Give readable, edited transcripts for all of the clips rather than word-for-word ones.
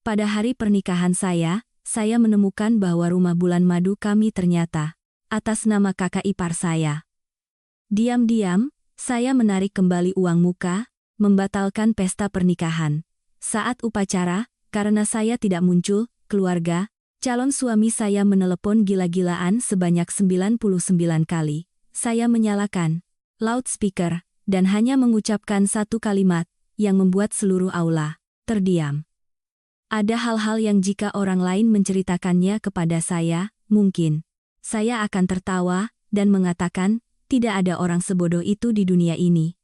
Pada hari pernikahan saya menemukan bahwa rumah bulan madu kami ternyata atas nama kakak ipar saya. Diam-diam, saya menarik kembali uang muka, membatalkan pesta pernikahan. Saat upacara, karena saya tidak muncul, keluarga, calon suami saya menelepon gila-gilaan sebanyak 99 kali. Saya menyalakan loudspeaker dan hanya mengucapkan satu kalimat yang membuat seluruh aula terdiam. Ada hal-hal yang jika orang lain menceritakannya kepada saya, mungkin saya akan tertawa dan mengatakan, tidak ada orang sebodoh itu di dunia ini.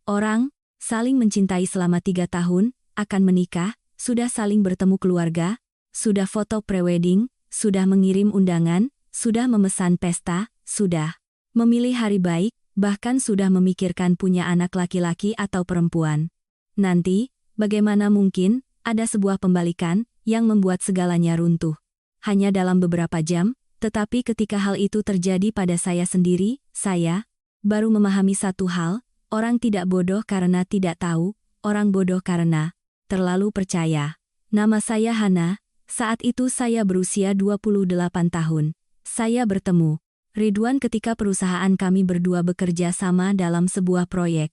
Orang saling mencintai selama 3 tahun, akan menikah, sudah saling bertemu keluarga, sudah foto prewedding, sudah mengirim undangan, sudah memesan pesta, sudah memilih hari baik, bahkan sudah memikirkan punya anak laki-laki atau perempuan. Nanti, bagaimana mungkin ada sebuah pembalikan yang membuat segalanya runtuh? Hanya dalam beberapa jam, tetapi ketika hal itu terjadi pada saya sendiri, saya baru memahami satu hal, orang tidak bodoh karena tidak tahu, orang bodoh karena terlalu percaya. Nama saya Hana, saat itu saya berusia 28 tahun. Saya bertemu Ridwan ketika perusahaan kami berdua bekerja sama dalam sebuah proyek.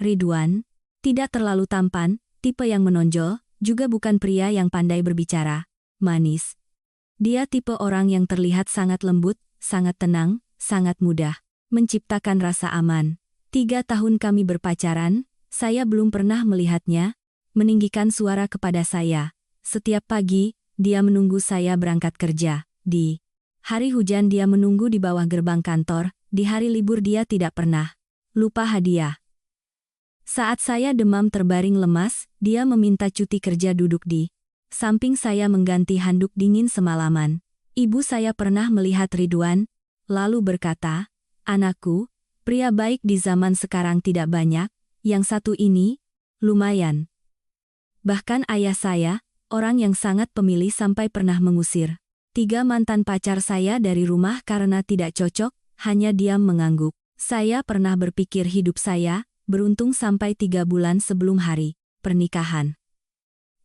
Ridwan tidak terlalu tampan, tipe yang menonjol, juga bukan pria yang pandai berbicara, manis. Dia tipe orang yang terlihat sangat lembut, sangat tenang, sangat mudah menciptakan rasa aman. 3 tahun kami berpacaran, saya belum pernah melihatnya meninggikan suara kepada saya. Setiap pagi, dia menunggu saya berangkat kerja. Di hari hujan dia menunggu di bawah gerbang kantor, di hari libur dia tidak pernah lupa hadiah. Saat saya demam terbaring lemas, dia meminta cuti kerja duduk di samping saya mengganti handuk dingin semalaman. Ibu saya pernah melihat Ridwan, lalu berkata, "Anakku, pria baik di zaman sekarang tidak banyak, yang satu ini, lumayan." Bahkan ayah saya, orang yang sangat pemilih sampai pernah mengusir 3 mantan pacar saya dari rumah karena tidak cocok, hanya diam mengangguk. Saya pernah berpikir hidup saya beruntung sampai 3 bulan sebelum hari pernikahan.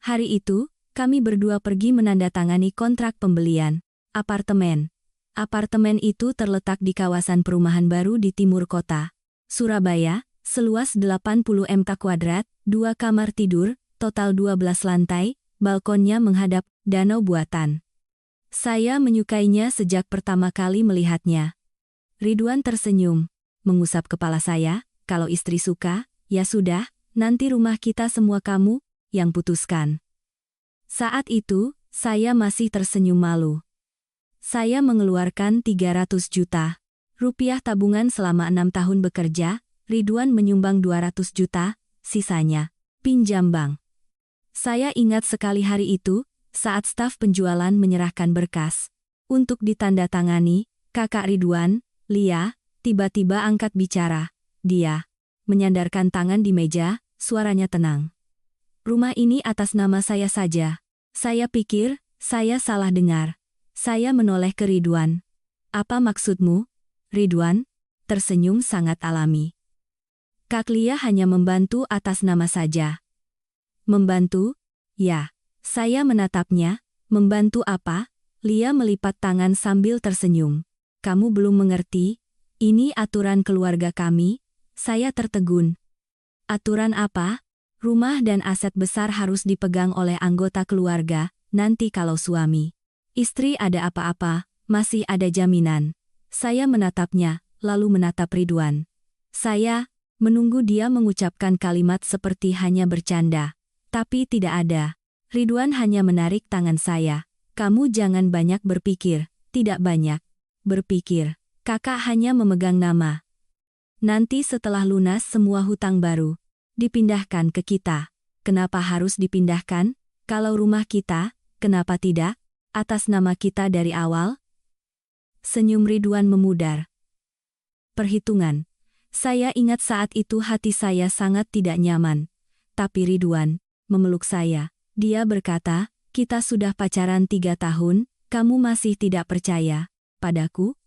Hari itu, kami berdua pergi menandatangani kontrak pembelian apartemen. Apartemen itu terletak di kawasan perumahan baru di timur kota Surabaya, seluas 80 m², 2 kamar tidur, total 12 lantai, balkonnya menghadap danau buatan. Saya menyukainya sejak pertama kali melihatnya. Ridwan tersenyum, mengusap kepala saya. Kalau istri suka, ya sudah, nanti rumah kita semua kamu yang putuskan. Saat itu, saya masih tersenyum malu. Saya mengeluarkan 300 juta rupiah tabungan selama 6 tahun bekerja, Ridwan menyumbang 200 juta, sisanya pinjam bank. Saya ingat sekali hari itu, saat staf penjualan menyerahkan berkas untuk ditandatangani, kakak Ridwan, Lia, tiba-tiba angkat bicara. Dia menyandarkan tangan di meja, suaranya tenang. "Rumah ini atas nama saya saja." Saya pikir, saya salah dengar. Saya menoleh ke Ridwan. "Apa maksudmu?" Ridwan tersenyum sangat alami. "Kak Lia hanya membantu atas nama saja." "Membantu?" "Ya." Saya menatapnya. "Membantu apa?" Lia melipat tangan sambil tersenyum. "Kamu belum mengerti? Ini aturan keluarga kami." Saya tertegun. "Aturan apa?" "Rumah dan aset besar harus dipegang oleh anggota keluarga, nanti kalau suami istri ada apa-apa, masih ada jaminan." Saya menatapnya, lalu menatap Ridwan. Saya menunggu dia mengucapkan kalimat seperti hanya bercanda. Tapi tidak ada. Ridwan hanya menarik tangan saya. "Kamu jangan banyak berpikir." "Tidak banyak berpikir. Kakak hanya memegang nama. Nanti setelah lunas semua hutang baru dipindahkan ke kita." "Kenapa harus dipindahkan? Kalau rumah kita, kenapa tidak atas nama kita dari awal?" Senyum Ridwan memudar. Perhitungan. Saya ingat saat itu hati saya sangat tidak nyaman. Tapi Ridwan memeluk saya. Dia berkata, "Kita sudah pacaran 3 tahun, kamu masih tidak percaya padaku?"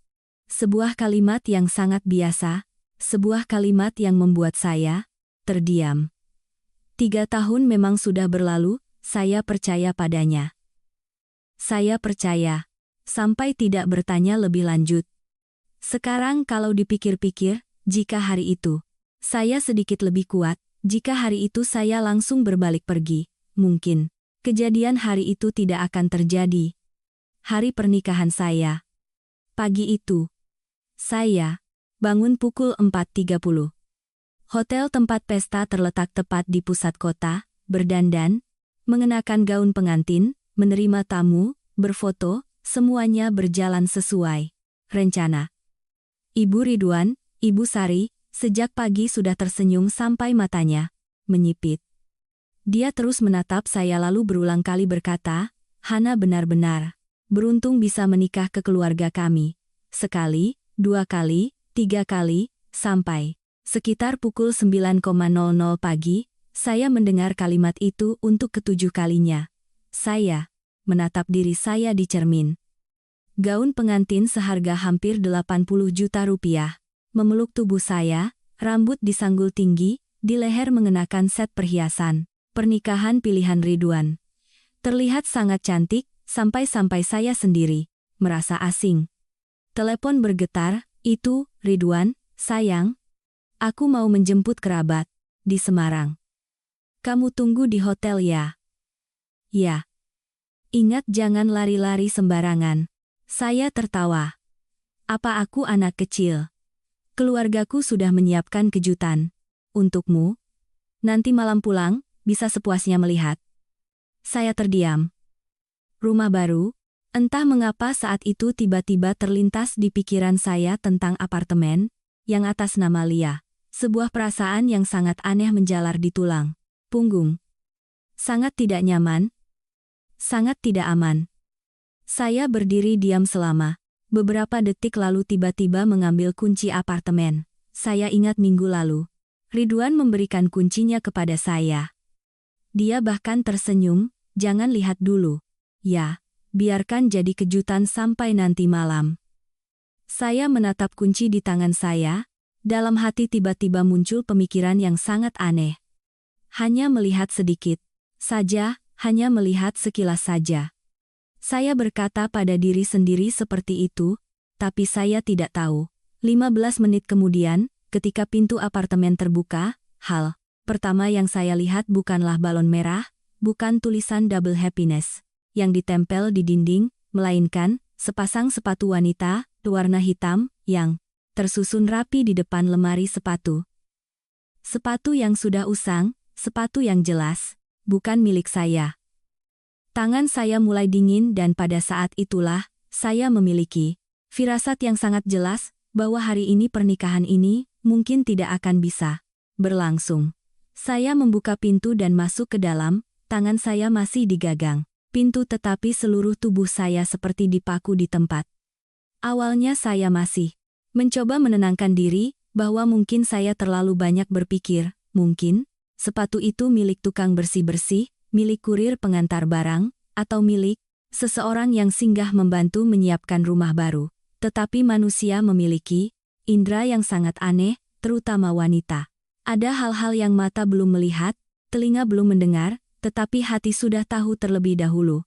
Sebuah kalimat yang sangat biasa, sebuah kalimat yang membuat saya terdiam. 3 tahun memang sudah berlalu, saya percaya padanya. Saya percaya, sampai tidak bertanya lebih lanjut. Sekarang kalau dipikir-pikir, jika hari itu saya sedikit lebih kuat, jika hari itu saya langsung berbalik pergi, mungkin kejadian hari itu tidak akan terjadi. Hari pernikahan saya. Pagi itu, saya bangun pukul 4.30. Hotel tempat pesta terletak tepat di pusat kota, berdandan, mengenakan gaun pengantin, menerima tamu, berfoto, semuanya berjalan sesuai rencana. Ibu Ridwan, Ibu Sari, sejak pagi sudah tersenyum sampai matanya menyipit. Dia terus menatap saya lalu berulang kali berkata, "Hana benar-benar beruntung bisa menikah ke keluarga kami." Sekali, 2 kali, 3 kali, sampai sekitar pukul 9.00 pagi, saya mendengar kalimat itu untuk ke-7 kalinya. Saya menatap diri saya di cermin. Gaun pengantin seharga hampir 80 juta rupiah. Memeluk tubuh saya, rambut disanggul tinggi, di leher mengenakan set perhiasan pernikahan pilihan Ridwan. Terlihat sangat cantik, sampai-sampai saya sendiri merasa asing. Telepon bergetar, "Itu, Ridwan, sayang. Aku mau menjemput kerabat di Semarang. Kamu tunggu di hotel ya?" "Ya." "Ingat jangan lari-lari sembarangan." Saya tertawa. "Apa aku anak kecil? Keluargaku sudah menyiapkan kejutan untukmu. Nanti malam pulang, bisa sepuasnya melihat." Saya terdiam. Rumah baru? Entah mengapa saat itu tiba-tiba terlintas di pikiran saya tentang apartemen yang atas nama Lia. Sebuah perasaan yang sangat aneh menjalar di tulang punggung. Sangat tidak nyaman. Sangat tidak aman. Saya berdiri diam selama beberapa detik lalu tiba-tiba mengambil kunci apartemen. Saya ingat minggu lalu, Ridwan memberikan kuncinya kepada saya. Dia bahkan tersenyum, "Jangan lihat dulu. Ya, biarkan jadi kejutan sampai nanti malam." Saya menatap kunci di tangan saya, dalam hati tiba-tiba muncul pemikiran yang sangat aneh. Hanya melihat sedikit saja, hanya melihat sekilas saja. Saya berkata pada diri sendiri seperti itu, tapi saya tidak tahu. 15 menit kemudian, ketika pintu apartemen terbuka, hal pertama yang saya lihat bukanlah balon merah, bukan tulisan double happiness yang ditempel di dinding, melainkan sepasang sepatu wanita berwarna hitam yang tersusun rapi di depan lemari sepatu. Sepatu yang sudah usang, sepatu yang jelas bukan milik saya. Tangan saya mulai dingin dan pada saat itulah, saya memiliki firasat yang sangat jelas bahwa hari ini pernikahan ini mungkin tidak akan bisa berlangsung. Saya membuka pintu dan masuk ke dalam, tangan saya masih digagang pintu tetapi seluruh tubuh saya seperti dipaku di tempat. Awalnya saya masih mencoba menenangkan diri, bahwa mungkin saya terlalu banyak berpikir, mungkin sepatu itu milik tukang bersih-bersih, milik kurir pengantar barang, atau milik seseorang yang singgah membantu menyiapkan rumah baru. Tetapi manusia memiliki indera yang sangat aneh, terutama wanita. Ada hal-hal yang mata belum melihat, telinga belum mendengar, tetapi hati sudah tahu terlebih dahulu.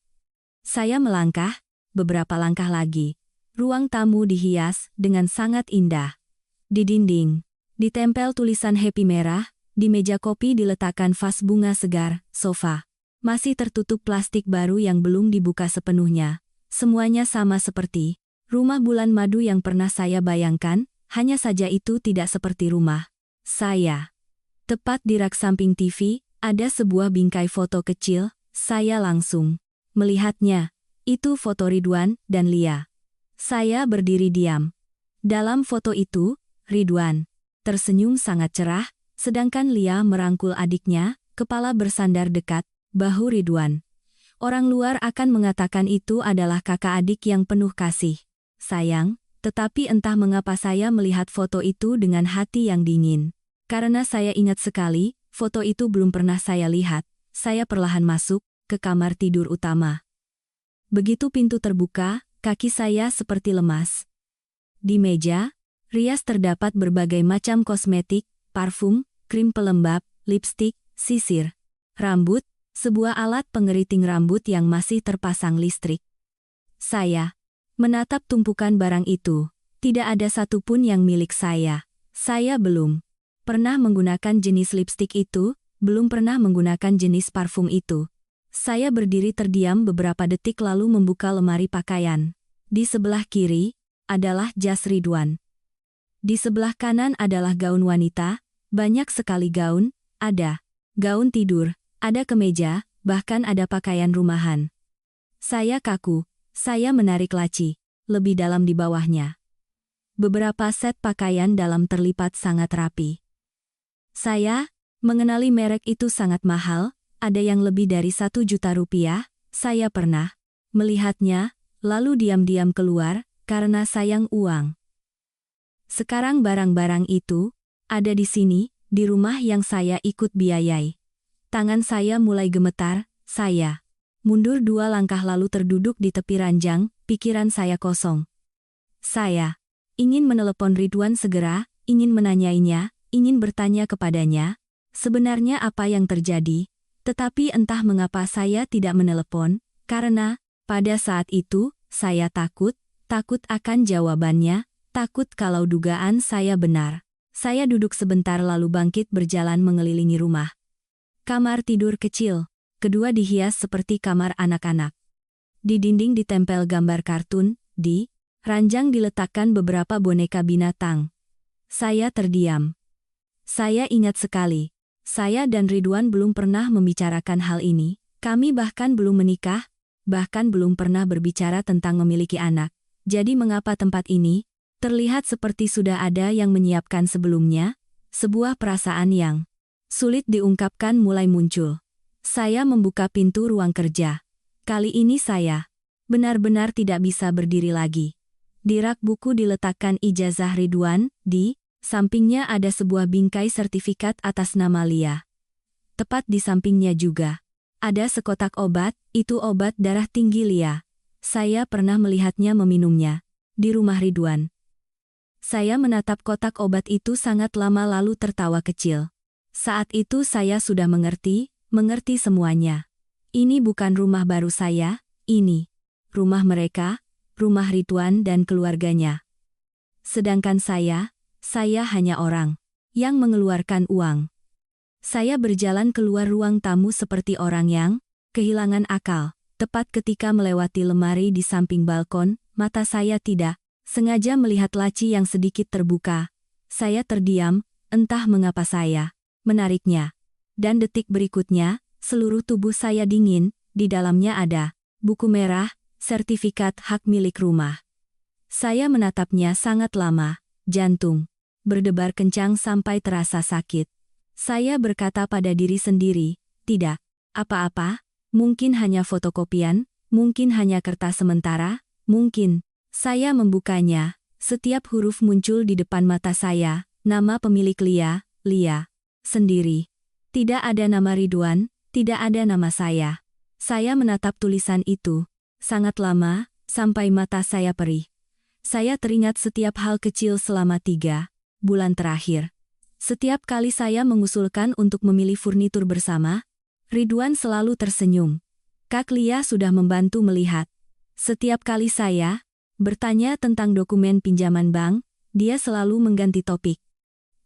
Saya melangkah, beberapa langkah lagi. Ruang tamu dihias dengan sangat indah. Di dinding ditempel tulisan happy merah, di meja kopi diletakkan vas bunga segar, sofa masih tertutup plastik baru yang belum dibuka sepenuhnya. Semuanya sama seperti rumah bulan madu yang pernah saya bayangkan, hanya saja itu tidak seperti rumah saya. Tepat di rak samping TV, ada sebuah bingkai foto kecil, saya langsung melihatnya. Itu foto Ridwan dan Lia. Saya berdiri diam. Dalam foto itu, Ridwan tersenyum sangat cerah, sedangkan Lia merangkul adiknya, kepala bersandar dekat bahu Ridwan. Orang luar akan mengatakan itu adalah kakak adik yang penuh kasih sayang, tetapi entah mengapa saya melihat foto itu dengan hati yang dingin. Karena saya ingat sekali, foto itu belum pernah saya lihat. Saya perlahan masuk ke kamar tidur utama. Begitu pintu terbuka, kaki saya seperti lemas. Di meja rias terdapat berbagai macam kosmetik, parfum, krim pelembab, lipstik, sisir rambut, Sebuah alat pengeriting rambut yang masih terpasang listrik. Saya menatap tumpukan barang itu. Tidak ada satupun yang milik saya. Saya belum pernah menggunakan jenis lipstik itu, belum pernah menggunakan jenis parfum itu. Saya berdiri terdiam beberapa detik lalu membuka lemari pakaian. Di sebelah kiri adalah jas Ridwan. Di sebelah kanan adalah gaun wanita, banyak sekali gaun, ada gaun tidur, ada kemeja, bahkan ada pakaian rumahan. Saya kaku, saya menarik laci, lebih dalam di bawahnya. Beberapa set pakaian dalam terlipat sangat rapi. Saya mengenali merek itu sangat mahal, ada yang lebih dari 1 juta rupiah, saya pernah melihatnya, lalu diam-diam keluar, karena sayang uang. Sekarang barang-barang itu ada di sini, di rumah yang saya ikut biayai. Tangan saya mulai gemetar, saya mundur 2 langkah lalu terduduk di tepi ranjang, pikiran saya kosong. Saya ingin menelepon Ridwan segera, ingin menanyainya, ingin bertanya kepadanya, sebenarnya apa yang terjadi, tetapi entah mengapa saya tidak menelepon, karena pada saat itu, saya takut akan jawabannya, takut kalau dugaan saya benar. Saya duduk sebentar lalu bangkit berjalan mengelilingi rumah. Kamar tidur kecil, kedua dihias seperti kamar anak-anak. Di dinding ditempel gambar kartun, di ranjang diletakkan beberapa boneka binatang. Saya terdiam. Saya ingat sekali, saya dan Ridwan belum pernah membicarakan hal ini, kami bahkan belum menikah, bahkan belum pernah berbicara tentang memiliki anak. Jadi mengapa tempat ini terlihat seperti sudah ada yang menyiapkan sebelumnya? Sebuah perasaan yang sulit diungkapkan mulai muncul. Saya membuka pintu ruang kerja. Kali ini saya benar-benar tidak bisa berdiri lagi. Di rak buku diletakkan ijazah Ridwan, di sampingnya ada sebuah bingkai sertifikat atas nama Lia. Tepat di sampingnya juga ada sekotak obat, itu obat darah tinggi Lia. Saya pernah melihatnya meminumnya di rumah Ridwan. Saya menatap kotak obat itu sangat lama lalu tertawa kecil. Saat itu saya sudah mengerti semuanya. Ini bukan rumah baru saya, ini rumah mereka, rumah Ridwan dan keluarganya. Sedangkan saya hanya orang yang mengeluarkan uang. Saya berjalan keluar ruang tamu seperti orang yang kehilangan akal. Tepat ketika melewati lemari di samping balkon, mata saya tidak sengaja melihat laci yang sedikit terbuka. Saya terdiam, entah mengapa saya menariknya. Dan detik berikutnya, seluruh tubuh saya dingin, di dalamnya ada buku merah, sertifikat hak milik rumah. Saya menatapnya sangat lama, jantung berdebar kencang sampai terasa sakit. Saya berkata pada diri sendiri, tidak apa-apa, mungkin hanya fotokopian, mungkin hanya kertas sementara, mungkin. Saya membukanya, setiap huruf muncul di depan mata saya, nama pemilik Lia, sendiri. Tidak ada nama Ridwan, tidak ada nama saya. Saya menatap tulisan itu sangat lama, sampai mata saya perih. Saya teringat setiap hal kecil selama 3 bulan terakhir. Setiap kali saya mengusulkan untuk memilih furnitur bersama, Ridwan selalu tersenyum. Kak Lia sudah membantu melihat. Setiap kali saya bertanya tentang dokumen pinjaman bank, dia selalu mengganti topik.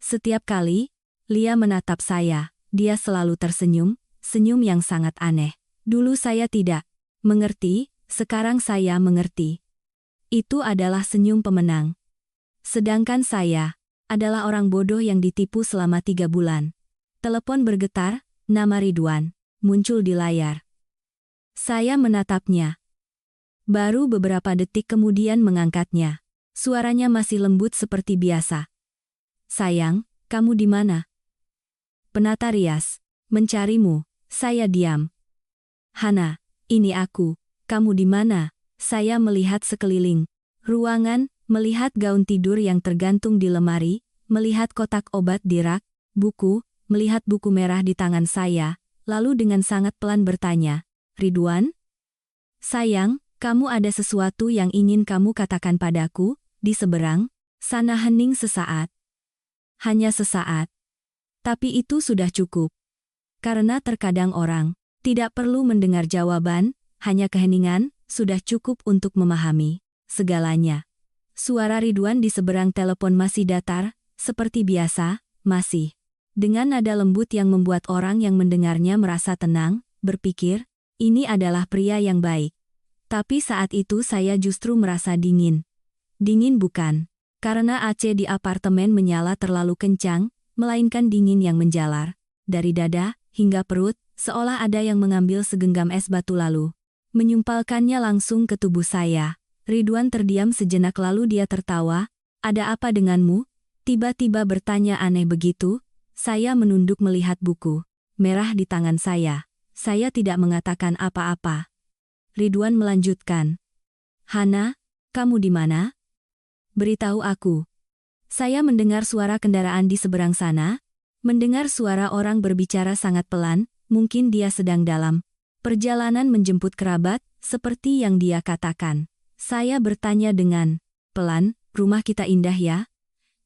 Setiap kali Lia menatap saya, dia selalu tersenyum, senyum yang sangat aneh. Dulu saya tidak mengerti, sekarang saya mengerti. Itu adalah senyum pemenang. Sedangkan saya adalah orang bodoh yang ditipu selama 3 bulan. Telepon bergetar, nama Ridwan muncul di layar. Saya menatapnya. Baru beberapa detik kemudian mengangkatnya. Suaranya masih lembut seperti biasa. Sayang, kamu di mana? Penata rias, mencarimu. Saya diam. Hana, ini aku. Kamu di mana? Saya melihat sekeliling ruangan, melihat gaun tidur yang tergantung di lemari, melihat kotak obat di rak, buku, melihat buku merah di tangan saya, lalu dengan sangat pelan bertanya, Ridwan? Sayang, kamu ada sesuatu yang ingin kamu katakan padaku? Di seberang sana hening sesaat. Hanya sesaat. Tapi itu sudah cukup. Karena terkadang orang Tidak perlu mendengar jawaban, hanya keheningan, sudah cukup untuk memahami segalanya. Suara Ridwan di seberang telepon masih datar, seperti biasa, masih dengan nada lembut yang membuat orang yang mendengarnya merasa tenang, berpikir, ini adalah pria yang baik. Tapi saat itu saya justru merasa dingin. Dingin bukan karena AC di apartemen menyala terlalu kencang, melainkan dingin yang menjalar dari dada hingga perut, seolah ada yang mengambil segenggam es batu lalu menyumpalkannya langsung ke tubuh saya. Ridwan terdiam sejenak lalu dia tertawa. Ada apa denganmu? Tiba-tiba bertanya aneh begitu. Saya menunduk melihat buku merah di tangan saya. Saya tidak mengatakan apa-apa. Ridwan melanjutkan. Hana, kamu di mana? Beritahu aku. Saya mendengar suara kendaraan di seberang sana. Mendengar suara orang berbicara sangat pelan, mungkin dia sedang dalam perjalanan menjemput kerabat, seperti yang dia katakan. Saya bertanya dengan pelan, rumah kita indah ya?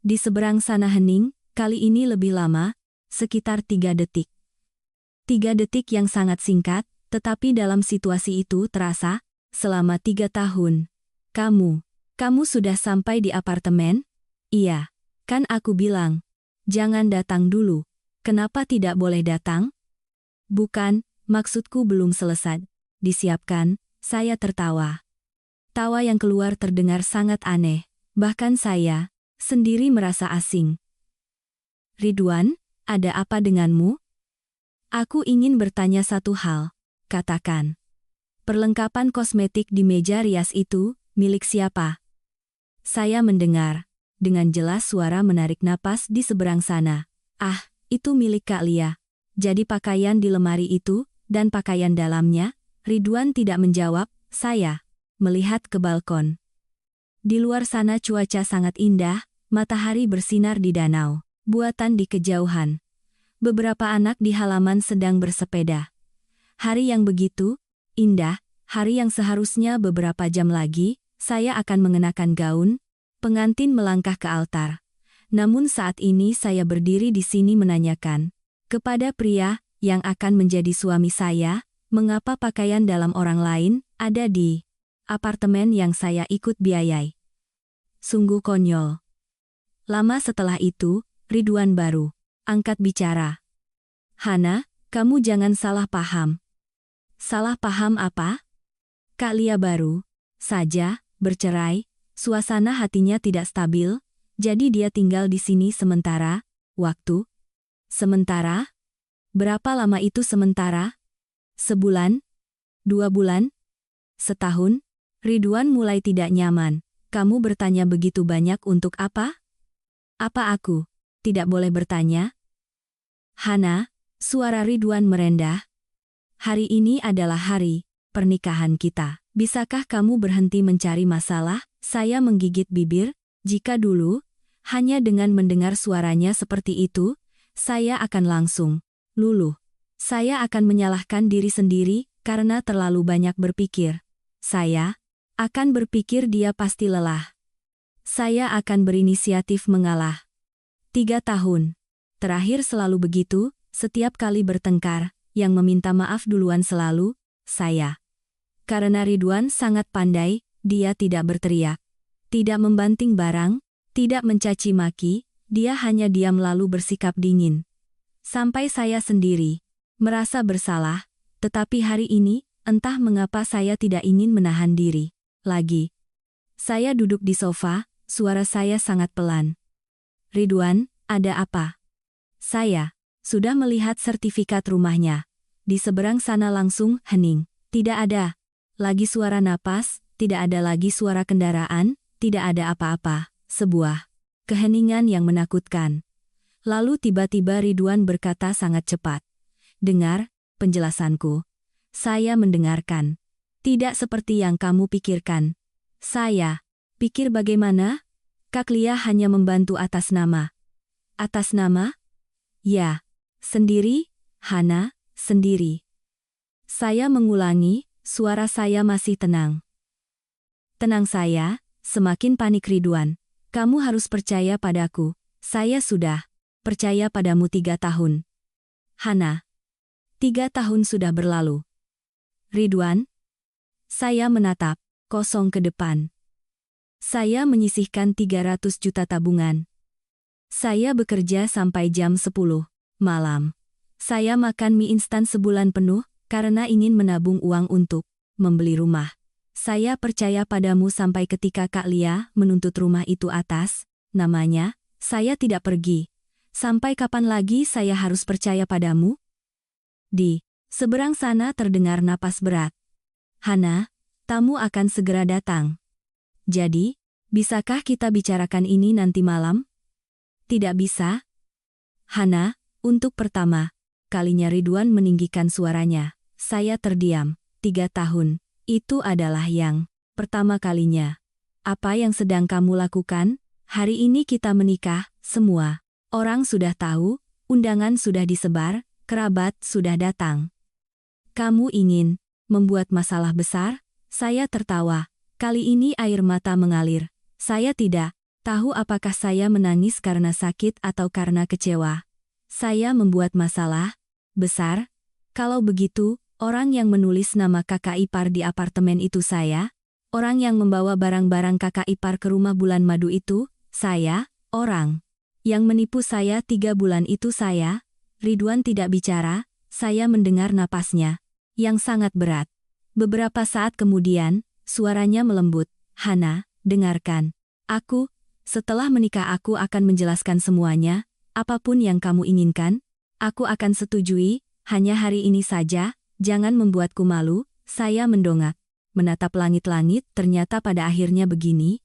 Di seberang sana hening, kali ini lebih lama, sekitar 3 detik. 3 detik yang sangat singkat, tetapi dalam situasi itu terasa, selama 3 tahun. Kamu sudah sampai di apartemen? Iya, kan aku bilang. Jangan datang dulu. Kenapa tidak boleh datang? Bukan, maksudku belum selesai. Disiapkan, saya tertawa. Tawa yang keluar terdengar sangat aneh, bahkan saya sendiri merasa asing. Ridwan, ada apa denganmu? Aku ingin bertanya satu hal, katakan. Perlengkapan kosmetik di meja rias itu, milik siapa? Saya mendengar, dengan jelas suara menarik napas di seberang sana. Ah, itu milik Kak Lia. Jadi pakaian di lemari itu, dan pakaian dalamnya, Ridwan tidak menjawab, saya melihat ke balkon. Di luar sana cuaca sangat indah, matahari bersinar di danau, buatan di kejauhan. Beberapa anak di halaman sedang bersepeda. Hari yang begitu indah, hari yang seharusnya beberapa jam lagi, saya akan mengenakan gaun, pengantin melangkah ke altar. Namun saat ini saya berdiri di sini menanyakan kepada pria yang akan menjadi suami saya, mengapa pakaian dalam orang lain ada di apartemen yang saya ikut biayai. Sungguh konyol. Lama setelah itu, Ridwan baru angkat bicara. Hana, kamu jangan salah paham. Salah paham apa? Kak Lia baru saja bercerai, suasana hatinya tidak stabil, jadi dia tinggal di sini sementara waktu. Sementara? Berapa lama itu sementara? Sebulan? 2 bulan? Setahun? Ridwan mulai tidak nyaman. Kamu bertanya begitu banyak untuk apa? Apa aku tidak boleh bertanya? Hana, suara Ridwan merendah. Hari ini adalah hari pernikahan kita. Bisakah kamu berhenti mencari masalah? Saya menggigit bibir. Jika dulu, hanya dengan mendengar suaranya seperti itu, saya akan langsung luluh. Saya akan menyalahkan diri sendiri karena terlalu banyak berpikir. Saya akan berpikir dia pasti lelah. Saya akan berinisiatif mengalah. 3 tahun terakhir selalu begitu, setiap kali bertengkar, yang meminta maaf duluan selalu saya. Karena Ridwan sangat pandai, dia tidak berteriak, tidak membanting barang, tidak mencaci maki, dia hanya diam lalu bersikap dingin. Sampai saya sendiri merasa bersalah, tetapi hari ini, entah mengapa saya tidak ingin menahan diri lagi. Saya duduk di sofa, suara saya sangat pelan. Ridwan, ada apa? Saya sudah melihat sertifikat rumahnya. Di seberang sana langsung hening. Tidak ada lagi suara napas, tidak ada lagi suara kendaraan, tidak ada apa-apa. Sebuah keheningan yang menakutkan. Lalu tiba-tiba Ridwan berkata sangat cepat. Dengar penjelasanku. Saya mendengarkan. Tidak seperti yang kamu pikirkan. Saya pikir bagaimana? Kak Lia hanya membantu atas nama. Atas nama? Ya, sendiri, Hana, sendiri. Saya mengulangi, suara saya masih tenang. Tenang saya, semakin panik Ridwan. Kamu harus percaya padaku. Saya sudah percaya padamu 3 tahun. Hana. 3 tahun sudah berlalu. Ridwan, saya menatap kosong ke depan. Saya menyisihkan 300 juta tabungan. Saya bekerja sampai jam 10 malam. Saya makan mie instan sebulan penuh karena ingin menabung uang untuk membeli rumah. Saya percaya padamu sampai ketika Kak Lia menuntut rumah itu atas namanya. Saya tidak pergi. Sampai kapan lagi saya harus percaya padamu? Di seberang sana terdengar napas berat. Hana, tamu akan segera datang. Jadi, bisakah kita bicarakan ini nanti malam? Tidak bisa. Hana, untuk pertama kalinya Ridwan meninggikan suaranya. Saya terdiam. 3 tahun. Itu adalah yang pertama kalinya. Apa yang sedang kamu lakukan? Hari ini kita menikah, semua orang sudah tahu, undangan sudah disebar, kerabat sudah datang. Kamu ingin membuat masalah besar? Saya tertawa. Kali ini air mata mengalir. Saya tidak tahu apakah saya menangis karena sakit atau karena kecewa. Saya membuat masalah besar? Kalau begitu, orang yang menulis nama kakak ipar di apartemen itu saya? Orang yang membawa barang-barang kakak ipar ke rumah bulan madu itu? Saya? Orang yang menipu saya 3 bulan itu saya? Ridwan tidak bicara, saya mendengar napasnya yang sangat berat. Beberapa saat kemudian, suaranya melembut. Hana, dengarkan. Setelah menikah aku akan menjelaskan semuanya, apapun yang kamu inginkan, aku akan setujui, hanya hari ini saja, jangan membuatku malu. Saya mendongak. Menatap langit-langit, ternyata pada akhirnya begini.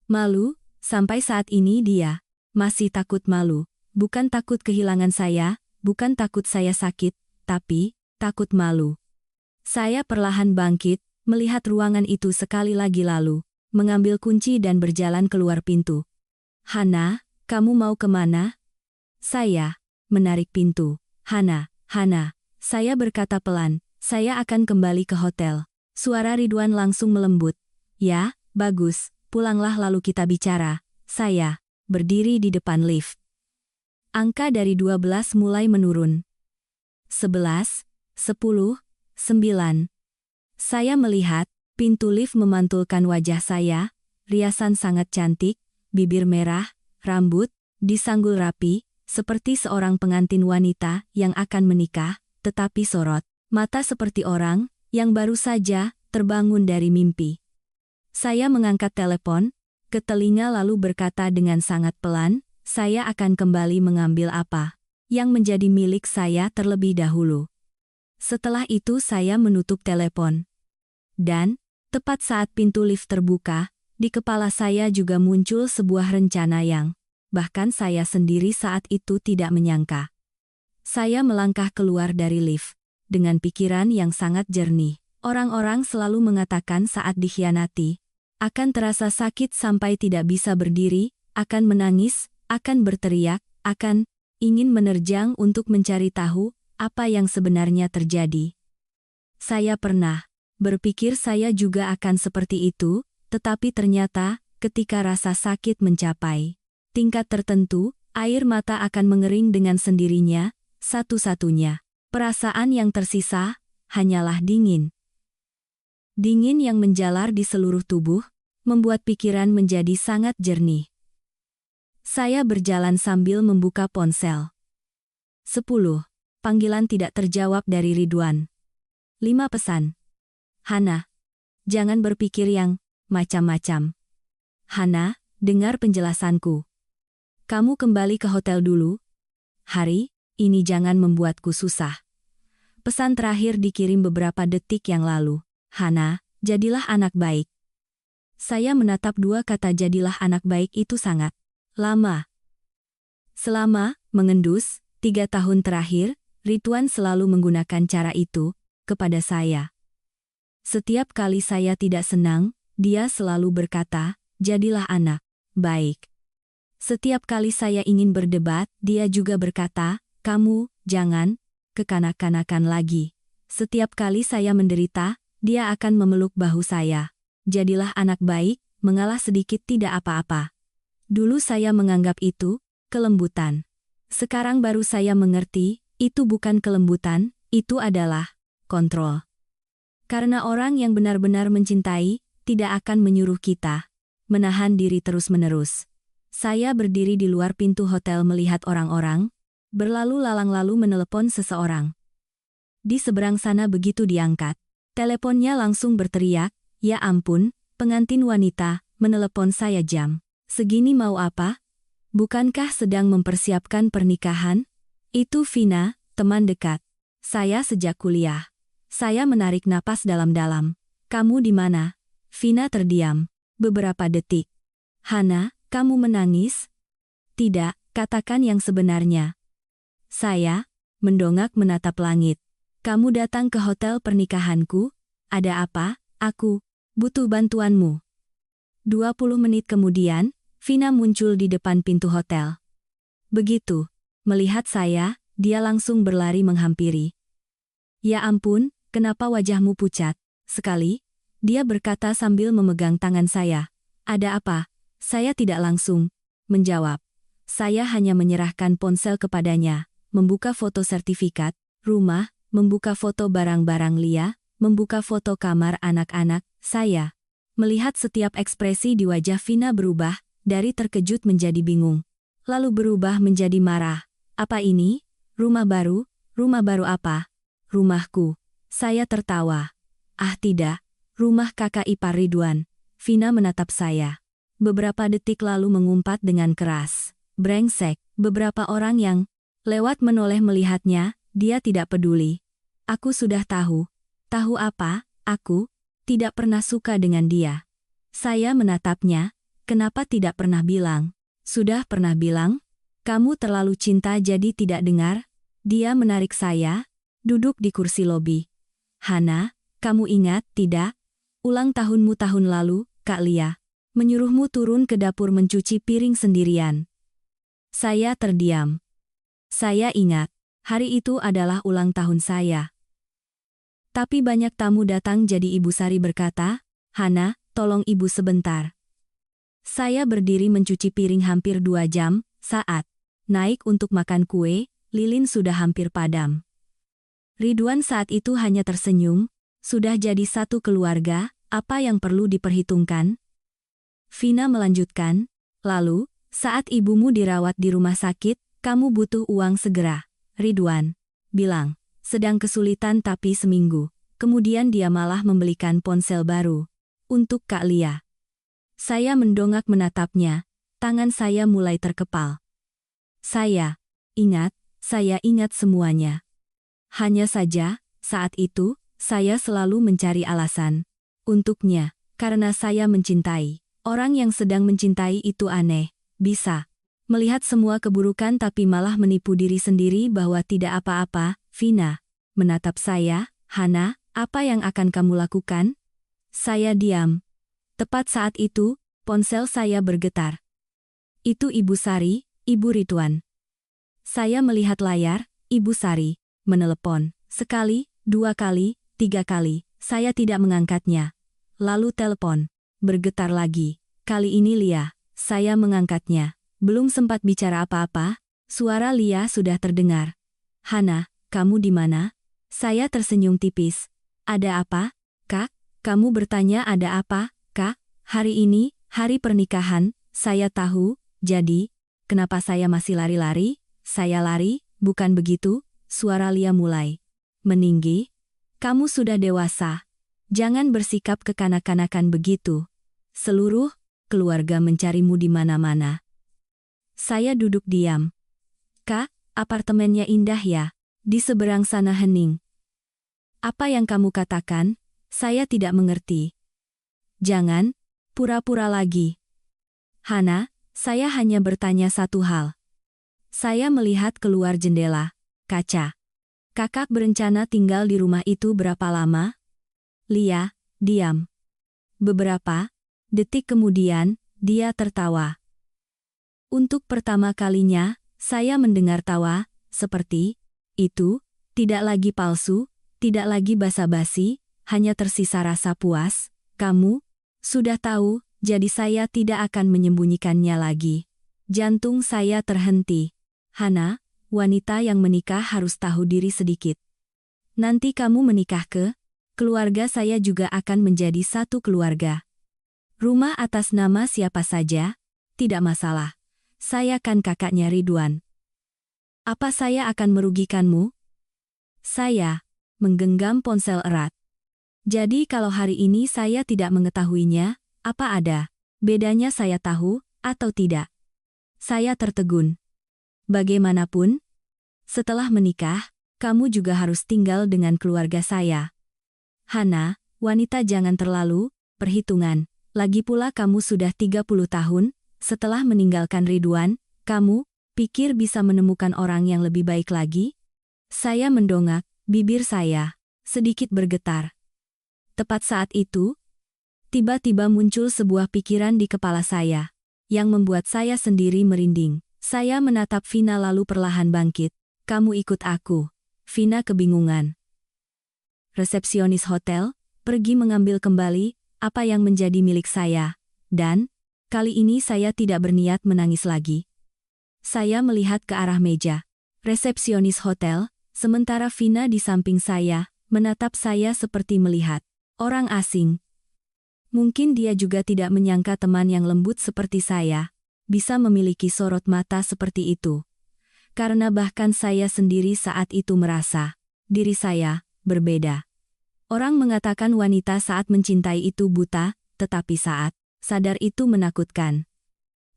Malu, sampai saat ini dia masih takut malu. Bukan takut kehilangan saya, bukan takut saya sakit, tapi takut malu. Saya perlahan bangkit, melihat ruangan itu sekali lagi lalu mengambil kunci dan berjalan keluar pintu. Hana, kamu mau kemana? Saya menarik pintu. Hana, saya berkata pelan, saya akan kembali ke hotel. Suara Ridwan langsung melembut. Ya, bagus, pulanglah lalu kita bicara. Saya berdiri di depan lift. Angka dari 12 mulai menurun. 11, 10, 9. Saya melihat pintu lift memantulkan wajah saya, riasan sangat cantik, bibir merah, rambut disanggul rapi, seperti seorang pengantin wanita yang akan menikah, tetapi sorot mata seperti orang yang baru saja terbangun dari mimpi. Saya mengangkat telepon ke telinga lalu berkata dengan sangat pelan, saya akan kembali mengambil apa yang menjadi milik saya terlebih dahulu. Setelah itu saya menutup telepon. Dan tepat saat pintu lift terbuka, di kepala saya juga muncul sebuah rencana yang bahkan saya sendiri saat itu tidak menyangka. Saya melangkah keluar dari lift dengan pikiran yang sangat jernih. Orang-orang selalu mengatakan saat dikhianati, akan terasa sakit sampai tidak bisa berdiri, akan menangis, akan berteriak, akan ingin menerjang untuk mencari tahu apa yang sebenarnya terjadi. Saya pernah berpikir saya juga akan seperti itu, tetapi ternyata, ketika rasa sakit mencapai tingkat tertentu, air mata akan mengering dengan sendirinya, satu-satunya perasaan yang tersisa, hanyalah dingin. Dingin yang menjalar di seluruh tubuh, membuat pikiran menjadi sangat jernih. Saya berjalan sambil membuka ponsel. 10. Panggilan tidak terjawab dari Ridwan. 5 pesan. Hana, jangan berpikir yang macam-macam. Hana, dengar penjelasanku. Kamu kembali ke hotel dulu. Hari ini jangan membuatku susah. Pesan terakhir dikirim beberapa detik yang lalu. Hana, jadilah anak baik. Saya menatap dua kata jadilah anak baik itu sangat lama. Selama mengendus 3 tahun terakhir, Ridwan selalu menggunakan cara itu kepada saya. Setiap kali saya tidak senang, dia selalu berkata, jadilah anak baik. Setiap kali saya ingin berdebat, dia juga berkata, kamu jangan kekanak-kanakan lagi. Setiap kali saya menderita, dia akan memeluk bahu saya. Jadilah anak baik, mengalah sedikit tidak apa-apa. Dulu saya menganggap itu kelembutan. Sekarang baru saya mengerti, itu bukan kelembutan, Itu adalah kontrol. Karena orang yang benar-benar mencintai tidak akan menyuruh kita menahan diri terus-menerus. Saya berdiri di luar pintu hotel melihat orang-orang berlalu lalang lalu menelepon seseorang. Di seberang sana begitu diangkat, teleponnya langsung berteriak, "Ya ampun, pengantin wanita, menelepon saya jam segini mau apa? Bukankah sedang mempersiapkan pernikahan?" Itu Vina, teman dekat saya sejak kuliah. Saya menarik napas dalam-dalam. "Kamu di mana?" Vina terdiam beberapa detik. "Hana, kamu menangis?" "Tidak, katakan yang sebenarnya." Saya mendongak menatap langit. "Kamu datang ke hotel pernikahanku? Ada apa? Aku butuh bantuanmu." 20 menit kemudian, Vina muncul di depan pintu hotel. Begitu melihat saya, dia langsung berlari menghampiri. "Ya ampun, kenapa wajahmu pucat sekali?" dia berkata sambil memegang tangan saya. "Ada apa?" Saya tidak langsung menjawab. Saya hanya menyerahkan ponsel kepadanya, membuka foto sertifikat rumah, membuka foto barang-barang Lia, membuka foto kamar anak-anak. Saya melihat setiap ekspresi di wajah Vina berubah, dari terkejut menjadi bingung, lalu berubah menjadi marah. "Apa ini? Rumah baru? Rumah baru apa?" "Rumahku." Saya tertawa. "Ah tidak, rumah kakak ipar Ridwan." Vina menatap saya. Beberapa detik lalu mengumpat dengan keras. "Brengsek." Beberapa orang yang lewat menoleh melihatnya, dia tidak peduli. Aku sudah tahu. Tahu apa? Aku tidak pernah suka dengan dia. Saya menatapnya. "Kenapa tidak pernah bilang?" "Sudah pernah bilang. Kamu terlalu cinta jadi tidak dengar." Dia menarik saya, duduk di kursi lobi. "Hana, kamu ingat, tidak? Ulang tahunmu tahun lalu, Kak Lia menyuruhmu turun ke dapur mencuci piring sendirian." Saya terdiam. Saya ingat, hari itu adalah ulang tahun saya. Tapi banyak tamu datang jadi Ibu Sari berkata, "Hana, tolong ibu sebentar." Saya berdiri mencuci piring hampir 2 jam, saat naik untuk makan kue, lilin sudah hampir padam. Ridwan saat itu hanya tersenyum, "Sudah jadi satu keluarga, apa yang perlu diperhitungkan?" Vina melanjutkan, "Lalu, saat ibumu dirawat di rumah sakit, kamu butuh uang segera." Ridwan bilang, sedang kesulitan tapi seminggu kemudian dia malah membelikan ponsel baru untuk Kak Lia. Saya mendongak menatapnya, tangan saya mulai terkepal. Saya ingat semuanya. Hanya saja, saat itu, saya selalu mencari alasan untuknya, karena saya mencintai. Orang yang sedang mencintai itu aneh, bisa melihat semua keburukan tapi malah menipu diri sendiri bahwa tidak apa-apa. Vina menatap saya. "Hana, apa yang akan kamu lakukan?" Saya diam. Tepat saat itu, ponsel saya bergetar. Itu Ibu Sari, Ibu Ridwan. Saya melihat layar, Ibu Sari menelepon. Sekali, 2 kali, 3 kali, saya tidak mengangkatnya. Lalu telepon bergetar lagi. Kali ini Lia. Saya mengangkatnya. Belum sempat bicara apa-apa, suara Lia sudah terdengar. "Hana, kamu di mana?" Saya tersenyum tipis. "Ada apa, Kak?" "Kamu bertanya ada apa, Kak? Hari ini, hari pernikahan, saya tahu, jadi, kenapa saya masih lari-lari?" "Saya lari, bukan begitu?" Suara Lia mulai meninggi. "Kamu sudah dewasa. Jangan bersikap kekanak-kanakan begitu. Seluruh keluarga mencarimu di mana-mana." Saya duduk diam. "Kak, apartemennya indah ya. Di seberang sana hening." "Apa yang kamu katakan? Saya tidak mengerti." "Jangan pura-pura lagi. Hana, saya hanya bertanya satu hal." Saya melihat keluar jendela kaca. "Kakak berencana tinggal di rumah itu berapa lama?" Lia diam. Beberapa detik kemudian, dia tertawa. Untuk pertama kalinya, saya mendengar tawa seperti itu, tidak lagi palsu, tidak lagi basa-basi, hanya tersisa rasa puas. "Kamu sudah tahu, jadi saya tidak akan menyembunyikannya lagi." Jantung saya terhenti. Hana, wanita yang menikah harus tahu diri sedikit. Nanti kamu menikah keluarga saya juga akan menjadi satu keluarga. Rumah atas nama siapa saja? Tidak masalah. Saya kan kakaknya Ridwan. Apa saya akan merugikanmu? Saya menggenggam ponsel erat. Jadi kalau hari ini saya tidak mengetahuinya, apa ada bedanya saya tahu atau tidak? Saya tertegun. Bagaimanapun, setelah menikah, kamu juga harus tinggal dengan keluarga saya. Hana, wanita jangan terlalu perhitungan. Lagi pula kamu sudah 30 tahun, setelah meninggalkan Ridwan, kamu pikir bisa menemukan orang yang lebih baik lagi? Saya mendongak, bibir saya sedikit bergetar. Tepat saat itu, tiba-tiba muncul sebuah pikiran di kepala saya, yang membuat saya sendiri merinding. Saya menatap Vina lalu perlahan bangkit. Kamu ikut aku. Vina kebingungan. Resepsionis hotel pergi mengambil kembali apa yang menjadi milik saya, dan kali ini saya tidak berniat menangis lagi. Saya melihat ke arah meja resepsionis hotel, sementara Vina di samping saya menatap saya seperti melihat orang asing. Mungkin dia juga tidak menyangka teman yang lembut seperti saya bisa memiliki sorot mata seperti itu. Karena bahkan saya sendiri saat itu merasa diri saya berbeda. Orang mengatakan wanita saat mencintai itu buta, tetapi saat sadar itu menakutkan.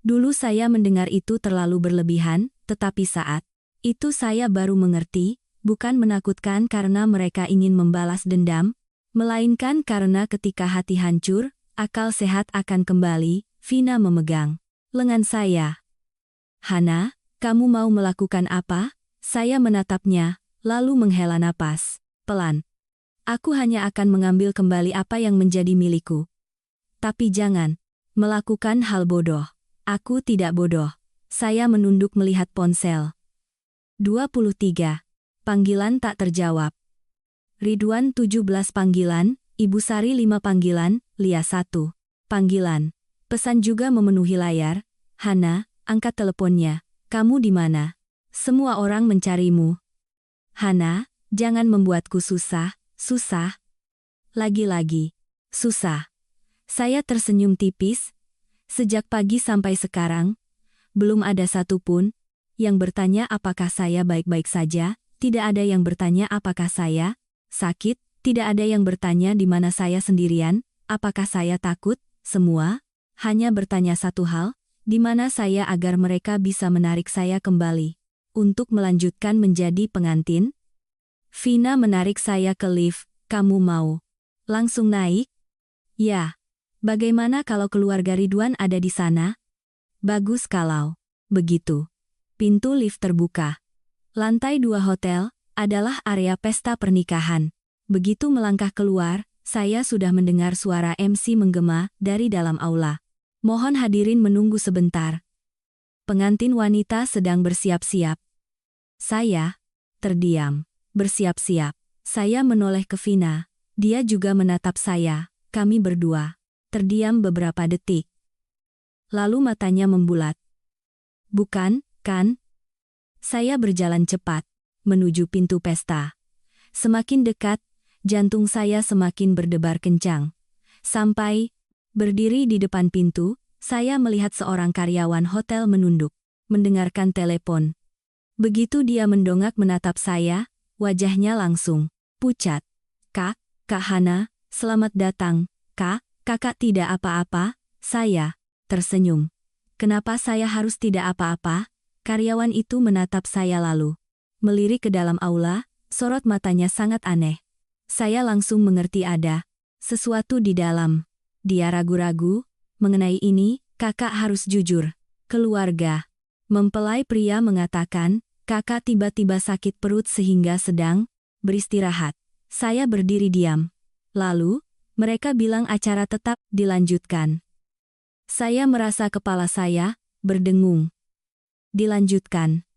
Dulu saya mendengar itu terlalu berlebihan, tetapi saat itu saya baru mengerti, bukan menakutkan karena mereka ingin membalas dendam, melainkan karena ketika hati hancur, akal sehat akan kembali. Vina memegang lengan saya. Hana, kamu mau melakukan apa? Saya menatapnya, lalu menghela napas pelan. Aku hanya akan mengambil kembali apa yang menjadi milikku. Tapi jangan melakukan hal bodoh. Aku tidak bodoh. Saya menunduk melihat ponsel. 23. Panggilan tak terjawab. Ridwan 17 panggilan, Ibu Sari 5 panggilan, Lia 1 panggilan. Pesan juga memenuhi layar. Hana, angkat teleponnya. Kamu di mana? Semua orang mencarimu. Hana, jangan membuatku susah. Lagi-lagi. Susah. Saya tersenyum tipis. Sejak pagi sampai sekarang, belum ada satupun yang bertanya apakah saya baik-baik saja. Tidak ada yang bertanya apakah saya sakit, tidak ada yang bertanya di mana saya sendirian, apakah saya takut, semua hanya bertanya satu hal, di mana saya agar mereka bisa menarik saya kembali untuk melanjutkan menjadi pengantin. Vina menarik saya ke lift. Kamu mau langsung naik? Ya. Bagaimana kalau keluarga Ridwan ada di sana? Bagus kalau begitu. Pintu lift terbuka. Lantai 2 hotel adalah area pesta pernikahan. Begitu melangkah keluar, saya sudah mendengar suara MC menggema dari dalam aula. Mohon hadirin menunggu sebentar. Pengantin wanita sedang bersiap-siap. Saya terdiam. Bersiap-siap. Saya menoleh ke Vina. Dia juga menatap saya. Kami berdua terdiam beberapa detik. Lalu matanya membulat. Bukan, kan? Saya berjalan cepat menuju pintu pesta. Semakin dekat, jantung saya semakin berdebar kencang. Sampai berdiri di depan pintu, saya melihat seorang karyawan hotel menunduk, mendengarkan telepon. Begitu dia mendongak menatap saya, wajahnya langsung pucat. Kak Hana, selamat datang. Kakak tidak apa-apa. Saya tersenyum. Kenapa saya harus tidak apa-apa? Karyawan itu menatap saya lalu melirik ke dalam aula, sorot matanya sangat aneh. Saya langsung mengerti ada sesuatu di dalam. Dia ragu-ragu mengenai ini. Kakak harus jujur. Keluarga. Mempelai pria mengatakan, kakak tiba-tiba sakit perut sehingga sedang beristirahat. Saya berdiri diam. Lalu, mereka bilang acara tetap dilanjutkan. Saya merasa kepala saya berdengung. Dilanjutkan.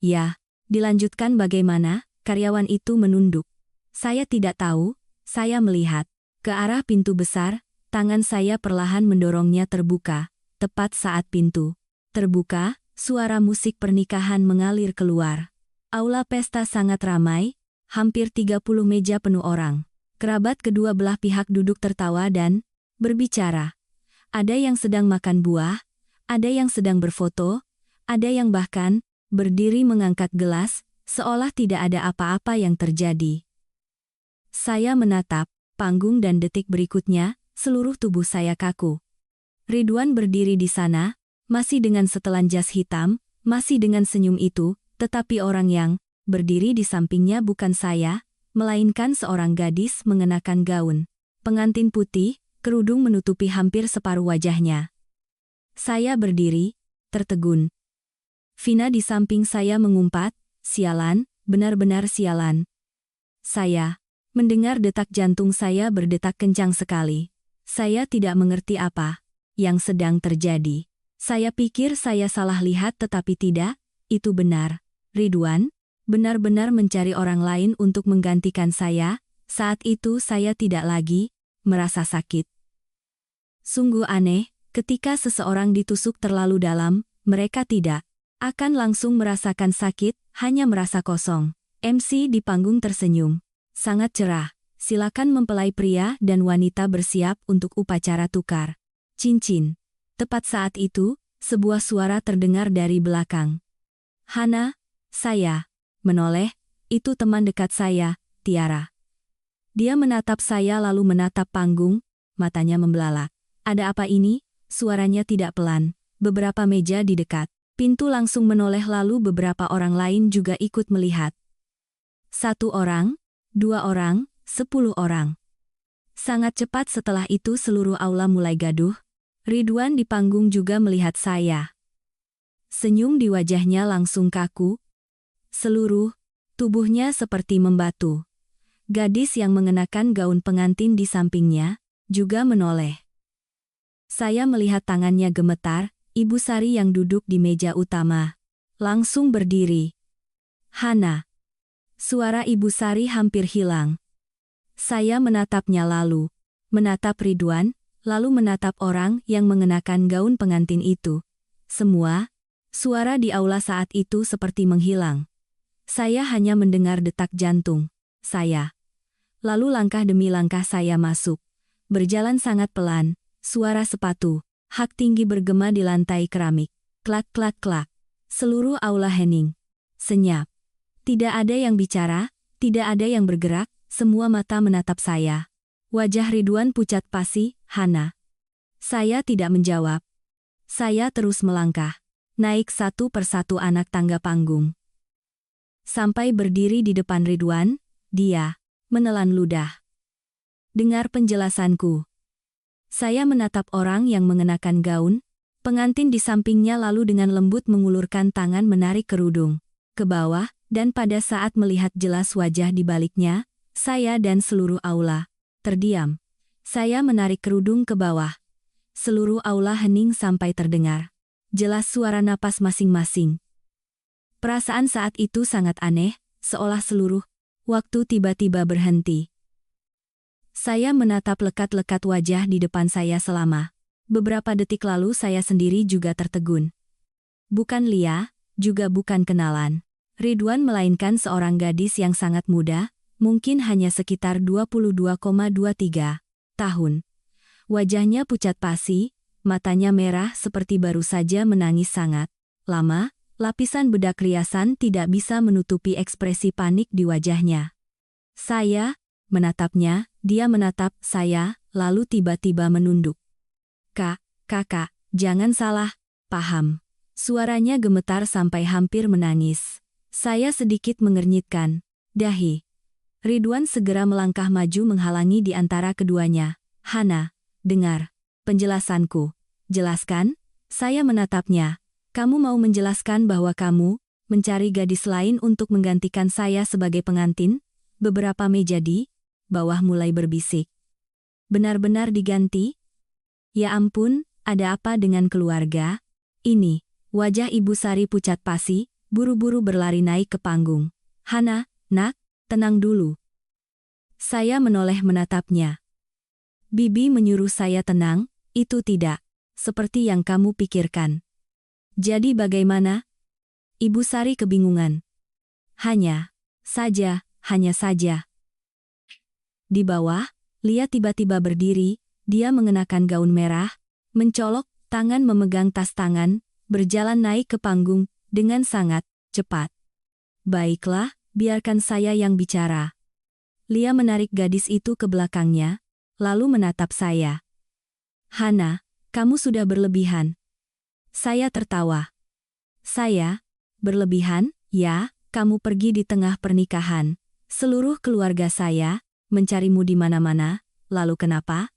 Ya, dilanjutkan bagaimana? Karyawan itu menunduk. Saya tidak tahu. Saya melihat ke arah pintu besar, tangan saya perlahan mendorongnya terbuka. Tepat saat pintu terbuka, suara musik pernikahan mengalir keluar. Aula pesta sangat ramai, hampir 30 meja penuh orang. Kerabat kedua belah pihak duduk tertawa dan berbicara. Ada yang sedang makan buah, ada yang sedang berfoto, ada yang bahkan berdiri mengangkat gelas, seolah tidak ada apa-apa yang terjadi. Saya menatap panggung dan detik berikutnya, seluruh tubuh saya kaku. Ridwan berdiri di sana, masih dengan setelan jas hitam, masih dengan senyum itu, tetapi orang yang berdiri di sampingnya bukan saya, melainkan seorang gadis mengenakan gaun pengantin putih, kerudung menutupi hampir separuh wajahnya. Saya berdiri, tertegun. Vina di samping saya mengumpat, "Sialan, benar-benar sialan." Saya mendengar detak jantung saya berdetak kencang sekali. Saya tidak mengerti apa yang sedang terjadi. Saya pikir saya salah lihat tetapi tidak, itu benar. Ridwan benar-benar mencari orang lain untuk menggantikan saya. Saat itu saya tidak lagi merasa sakit. Sungguh aneh, ketika seseorang ditusuk terlalu dalam, mereka tidak akan langsung merasakan sakit, hanya merasa kosong. MC di panggung tersenyum. Sangat cerah. Silakan mempelai pria dan wanita bersiap untuk upacara tukar cincin. Tepat saat itu, sebuah suara terdengar dari belakang. "Hana," saya menoleh, itu teman dekat saya, Tiara. Dia menatap saya lalu menatap panggung, matanya membelalak. "Ada apa ini?" Suaranya tidak pelan. Beberapa meja di dekat pintu langsung menoleh lalu beberapa orang lain juga ikut melihat. 1 orang, 2 orang, 10 orang. Sangat cepat setelah itu seluruh aula mulai gaduh. Ridwan di panggung juga melihat saya. Senyum di wajahnya langsung kaku. Seluruh tubuhnya seperti membatu. Gadis yang mengenakan gaun pengantin di sampingnya juga menoleh. Saya melihat tangannya gemetar. Ibu Sari yang duduk di meja utama langsung berdiri. "Hana." Suara Ibu Sari hampir hilang. Saya menatapnya lalu menatap Ridwan, lalu menatap orang yang mengenakan gaun pengantin itu. Semua suara di aula saat itu seperti menghilang. Saya hanya mendengar detak jantung saya. Lalu langkah demi langkah saya masuk. Berjalan sangat pelan, suara sepatu hak tinggi bergema di lantai keramik. Klak klak klak. Seluruh aula hening. Senyap. Tidak ada yang bicara, tidak ada yang bergerak, semua mata menatap saya. Wajah Ridwan pucat pasi, "Hana." Saya tidak menjawab. Saya terus melangkah. Naik satu persatu anak tangga panggung. Sampai berdiri di depan Ridwan, dia menelan ludah. "Dengar penjelasanku." Saya menatap orang yang mengenakan gaun pengantin di sampingnya lalu dengan lembut mengulurkan tangan menarik kerudung ke bawah, dan pada saat melihat jelas wajah di baliknya, saya dan seluruh aula terdiam. Saya menarik kerudung ke bawah. Seluruh aula hening sampai terdengar jelas suara napas masing-masing. Perasaan saat itu sangat aneh, seolah seluruh waktu tiba-tiba berhenti. Saya menatap lekat-lekat wajah di depan saya selama beberapa detik lalu saya sendiri juga tertegun. Bukan Lia, juga bukan kenalan Ridwan melainkan seorang gadis yang sangat muda, mungkin hanya sekitar 22,23 tahun. Wajahnya pucat pasi, matanya merah seperti baru saja menangis sangat lama, lapisan bedak riasan tidak bisa menutupi ekspresi panik di wajahnya. Saya menatapnya, dia menatap saya, lalu tiba-tiba menunduk. Kakak, jangan salah paham." Suaranya gemetar sampai hampir menangis. Saya sedikit mengernyitkan dahi. Ridwan segera melangkah maju menghalangi di antara keduanya. "Hana, dengar penjelasanku." "Jelaskan?" Saya menatapnya. "Kamu mau menjelaskan bahwa kamu mencari gadis lain untuk menggantikan saya sebagai pengantin?" Beberapa meja di bawah mulai berbisik. "Benar-benar diganti? Ya ampun, ada apa dengan keluarga ini?" Wajah Ibu Sari pucat pasi, buru-buru berlari naik ke panggung. "Hana, nak, tenang dulu." Saya menoleh menatapnya. "Bibi menyuruh saya tenang, itu tidak seperti yang kamu pikirkan." "Jadi bagaimana?" Ibu Sari kebingungan. "Hanya saja, hanya saja. Di bawah, Lia tiba-tiba berdiri, dia mengenakan gaun merah, mencolok, tangan memegang tas tangan, berjalan naik ke panggung, dengan sangat cepat. Baiklah, biarkan saya yang bicara. Lia menarik gadis itu ke belakangnya, lalu menatap saya. Hana, kamu sudah berlebihan. Saya tertawa. Saya? Berlebihan? Ya, kamu pergi di tengah pernikahan. Seluruh keluarga saya mencarimu di mana-mana, lalu kenapa?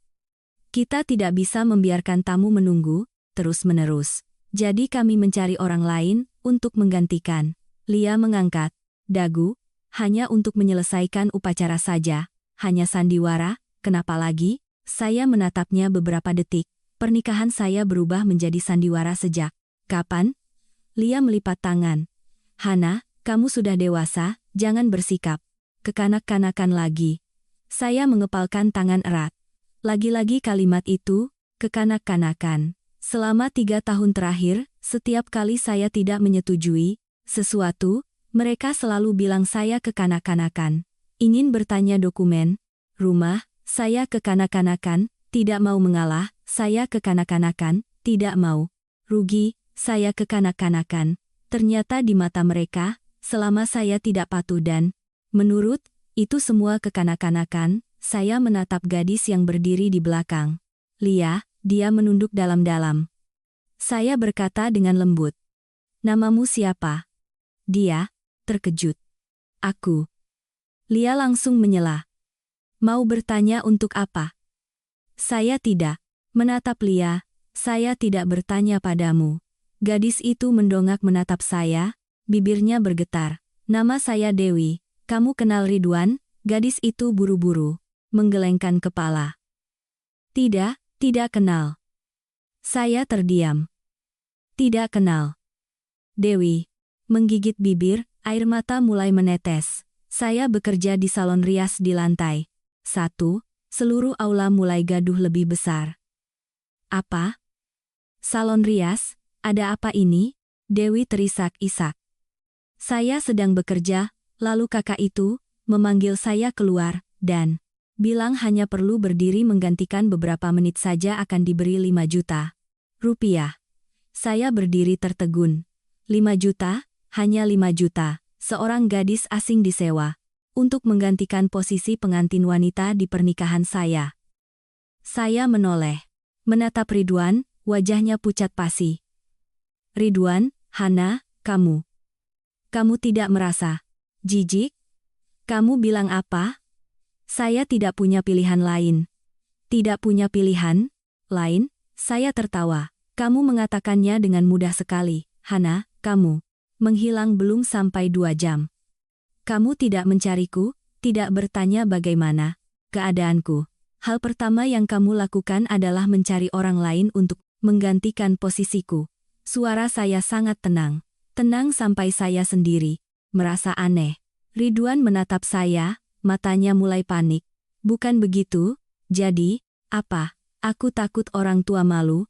Kita tidak bisa membiarkan tamu menunggu, terus-menerus. Jadi kami mencari orang lain untuk menggantikan. Lia mengangkat dagu, hanya untuk menyelesaikan upacara saja. Hanya sandiwara, kenapa lagi? Saya menatapnya beberapa detik. Pernikahan saya berubah menjadi sandiwara sejak kapan? Lia melipat tangan. Hana, kamu sudah dewasa, jangan bersikap kekanak-kanakan lagi. Saya mengepalkan tangan erat. Lagi-lagi kalimat itu, kekanak-kanakan. Selama 3 tahun terakhir, setiap kali saya tidak menyetujui sesuatu, mereka selalu bilang saya kekanak-kanakan. Ingin bertanya dokumen, rumah, saya kekanak-kanakan, tidak mau mengalah, saya kekanak-kanakan, tidak mau rugi, saya kekanak-kanakan. Ternyata di mata mereka, selama saya tidak patuh dan menurut, itu semua kekanak-kanakan. Saya menatap gadis yang berdiri di belakang. Lia, dia menunduk dalam-dalam. Saya berkata dengan lembut. Namamu siapa? Dia terkejut. Aku. Lia langsung menyela. Mau bertanya untuk apa? Saya tidak. Menatap Lia, saya tidak bertanya padamu. Gadis itu mendongak menatap saya, bibirnya bergetar. Nama saya Dewi. Kamu kenal Ridwan? Gadis itu buru-buru menggelengkan kepala. Tidak kenal. Saya terdiam. Tidak kenal. Dewi menggigit bibir, air mata mulai menetes. Saya bekerja di salon rias di lantai 1, seluruh aula mulai gaduh lebih besar. Apa? Salon rias? Ada apa ini? Dewi terisak-isak. Saya sedang bekerja, lalu kakak itu memanggil saya keluar, dan bilang hanya perlu berdiri menggantikan beberapa menit saja akan diberi 5 juta rupiah. Saya berdiri tertegun. 5 juta? Hanya 5 juta. Seorang gadis asing disewa untuk menggantikan posisi pengantin wanita di pernikahan saya. Saya menoleh. Menatap Ridwan, wajahnya pucat pasi. Ridwan, Hana, kamu tidak merasa jijik? Kamu bilang apa? Saya tidak punya pilihan lain. Tidak punya pilihan lain? Saya tertawa. Kamu mengatakannya dengan mudah sekali. Hana, kamu menghilang belum sampai 2 jam. Kamu tidak mencariku, tidak bertanya bagaimana keadaanku. Hal pertama yang kamu lakukan adalah mencari orang lain untuk menggantikan posisiku. Suara saya sangat tenang. Tenang sampai saya sendiri merasa aneh. Ridwan menatap saya, matanya mulai panik. Bukan begitu? Jadi, apa? Aku takut orang tua malu.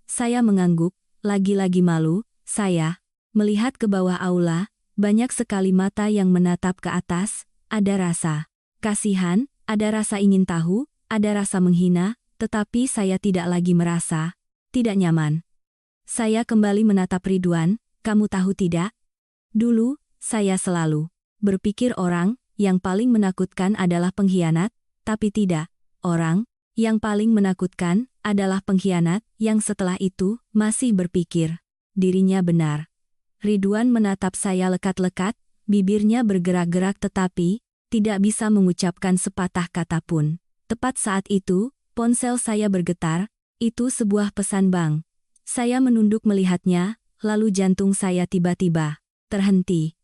Saya mengangguk, lagi-lagi malu. Saya melihat ke bawah aula, banyak sekali mata yang menatap ke atas. Ada rasa kasihan, ada rasa ingin tahu, ada rasa menghina, tetapi saya tidak lagi merasa tidak nyaman. Saya kembali menatap Ridwan. Kamu tahu tidak? Dulu, saya selalu berpikir orang yang paling menakutkan adalah pengkhianat, tapi tidak. Orang yang paling menakutkan adalah pengkhianat yang setelah itu masih berpikir dirinya benar. Ridwan menatap saya lekat-lekat, bibirnya bergerak-gerak tetapi tidak bisa mengucapkan sepatah kata pun. Tepat saat itu, ponsel saya bergetar, itu sebuah pesan bank. Saya menunduk melihatnya, lalu jantung saya tiba-tiba terhenti.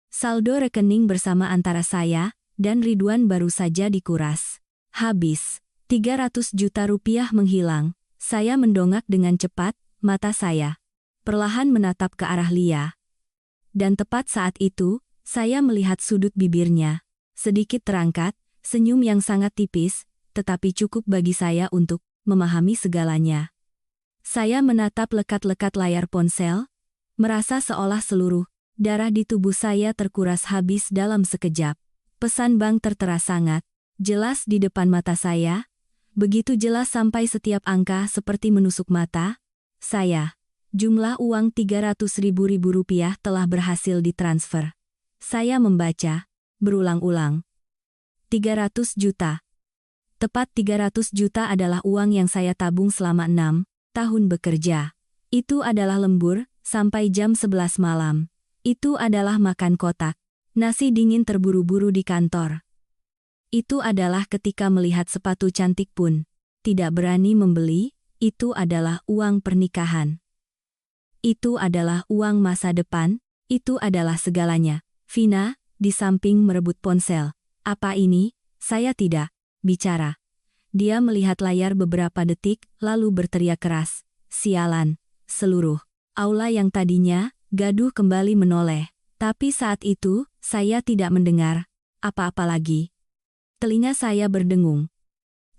Saldo rekening bersama antara saya dan Ridwan baru saja dikuras. Habis. 300 juta rupiah menghilang. Saya mendongak dengan cepat, mata saya perlahan menatap ke arah Lia. Dan tepat saat itu, saya melihat sudut bibirnya. Sedikit terangkat, senyum yang sangat tipis, tetapi cukup bagi saya untuk memahami segalanya. Saya menatap lekat-lekat layar ponsel, merasa seolah seluruh darah di tubuh saya terkuras habis dalam sekejap. Pesan bank tertera sangat jelas di depan mata saya, begitu jelas sampai setiap angka seperti menusuk mata. Saya. Jumlah uang 300.000 rupiah telah berhasil ditransfer. Saya membaca berulang-ulang. 300 juta. Tepat 300 juta adalah uang yang saya tabung selama 6 tahun bekerja. Itu adalah lembur, sampai jam 11 malam. Itu adalah makan kotak. Nasi dingin terburu-buru di kantor. Itu adalah ketika melihat sepatu cantik pun tidak berani membeli. Itu adalah uang pernikahan. Itu adalah uang masa depan. Itu adalah segalanya. Vina, di samping merebut ponsel. Apa ini? Saya tidak bicara. Dia melihat layar beberapa detik, lalu berteriak keras. Sialan. Seluruh aula yang tadinya gaduh kembali menoleh. Tapi saat itu, saya tidak mendengar apa-apa lagi. Telinga saya berdengung.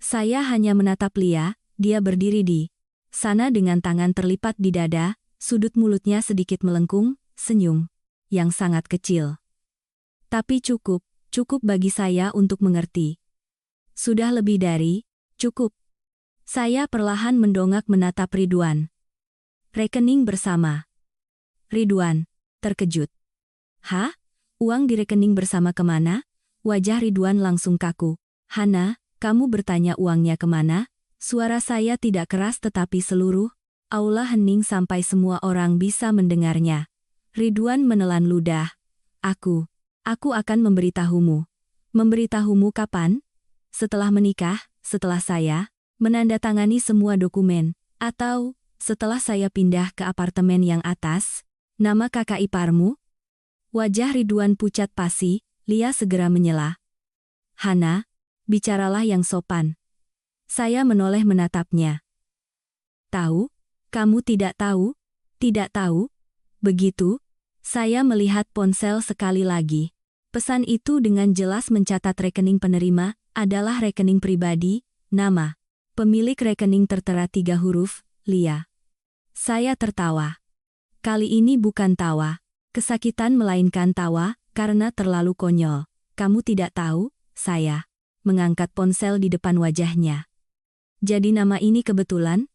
Saya hanya menatap Lia. Dia berdiri di sana dengan tangan terlipat di dada, sudut mulutnya sedikit melengkung, senyum yang sangat kecil. Tapi cukup bagi saya untuk mengerti. Sudah lebih dari cukup. Saya perlahan mendongak menatap Ridwan. Rekening bersama. Ridwan terkejut. Hah? Uang di rekening bersama kemana? Wajah Ridwan langsung kaku. Hana, kamu bertanya uangnya kemana? Suara saya tidak keras tetapi seluruh aula hening sampai semua orang bisa mendengarnya. Ridwan menelan ludah. Aku akan memberitahumu. Memberitahumu kapan? Setelah menikah, setelah saya menandatangani semua dokumen, atau setelah saya pindah ke apartemen yang atas, nama kakak iparmu? Wajah Ridwan pucat pasi, Lia segera menyela. Hana, bicaralah yang sopan. Saya menoleh menatapnya. Tahu? Kamu tidak tahu? Tidak tahu? Begitu? Saya melihat ponsel sekali lagi. Pesan itu dengan jelas mencatat rekening penerima, adalah rekening pribadi, nama. Pemilik rekening tertera 3 huruf, Lia. Saya tertawa. Kali ini bukan tawa. Kesakitan melainkan tawa, karena terlalu konyol. Kamu tidak tahu, saya mengangkat ponsel di depan wajahnya. Jadi nama ini kebetulan?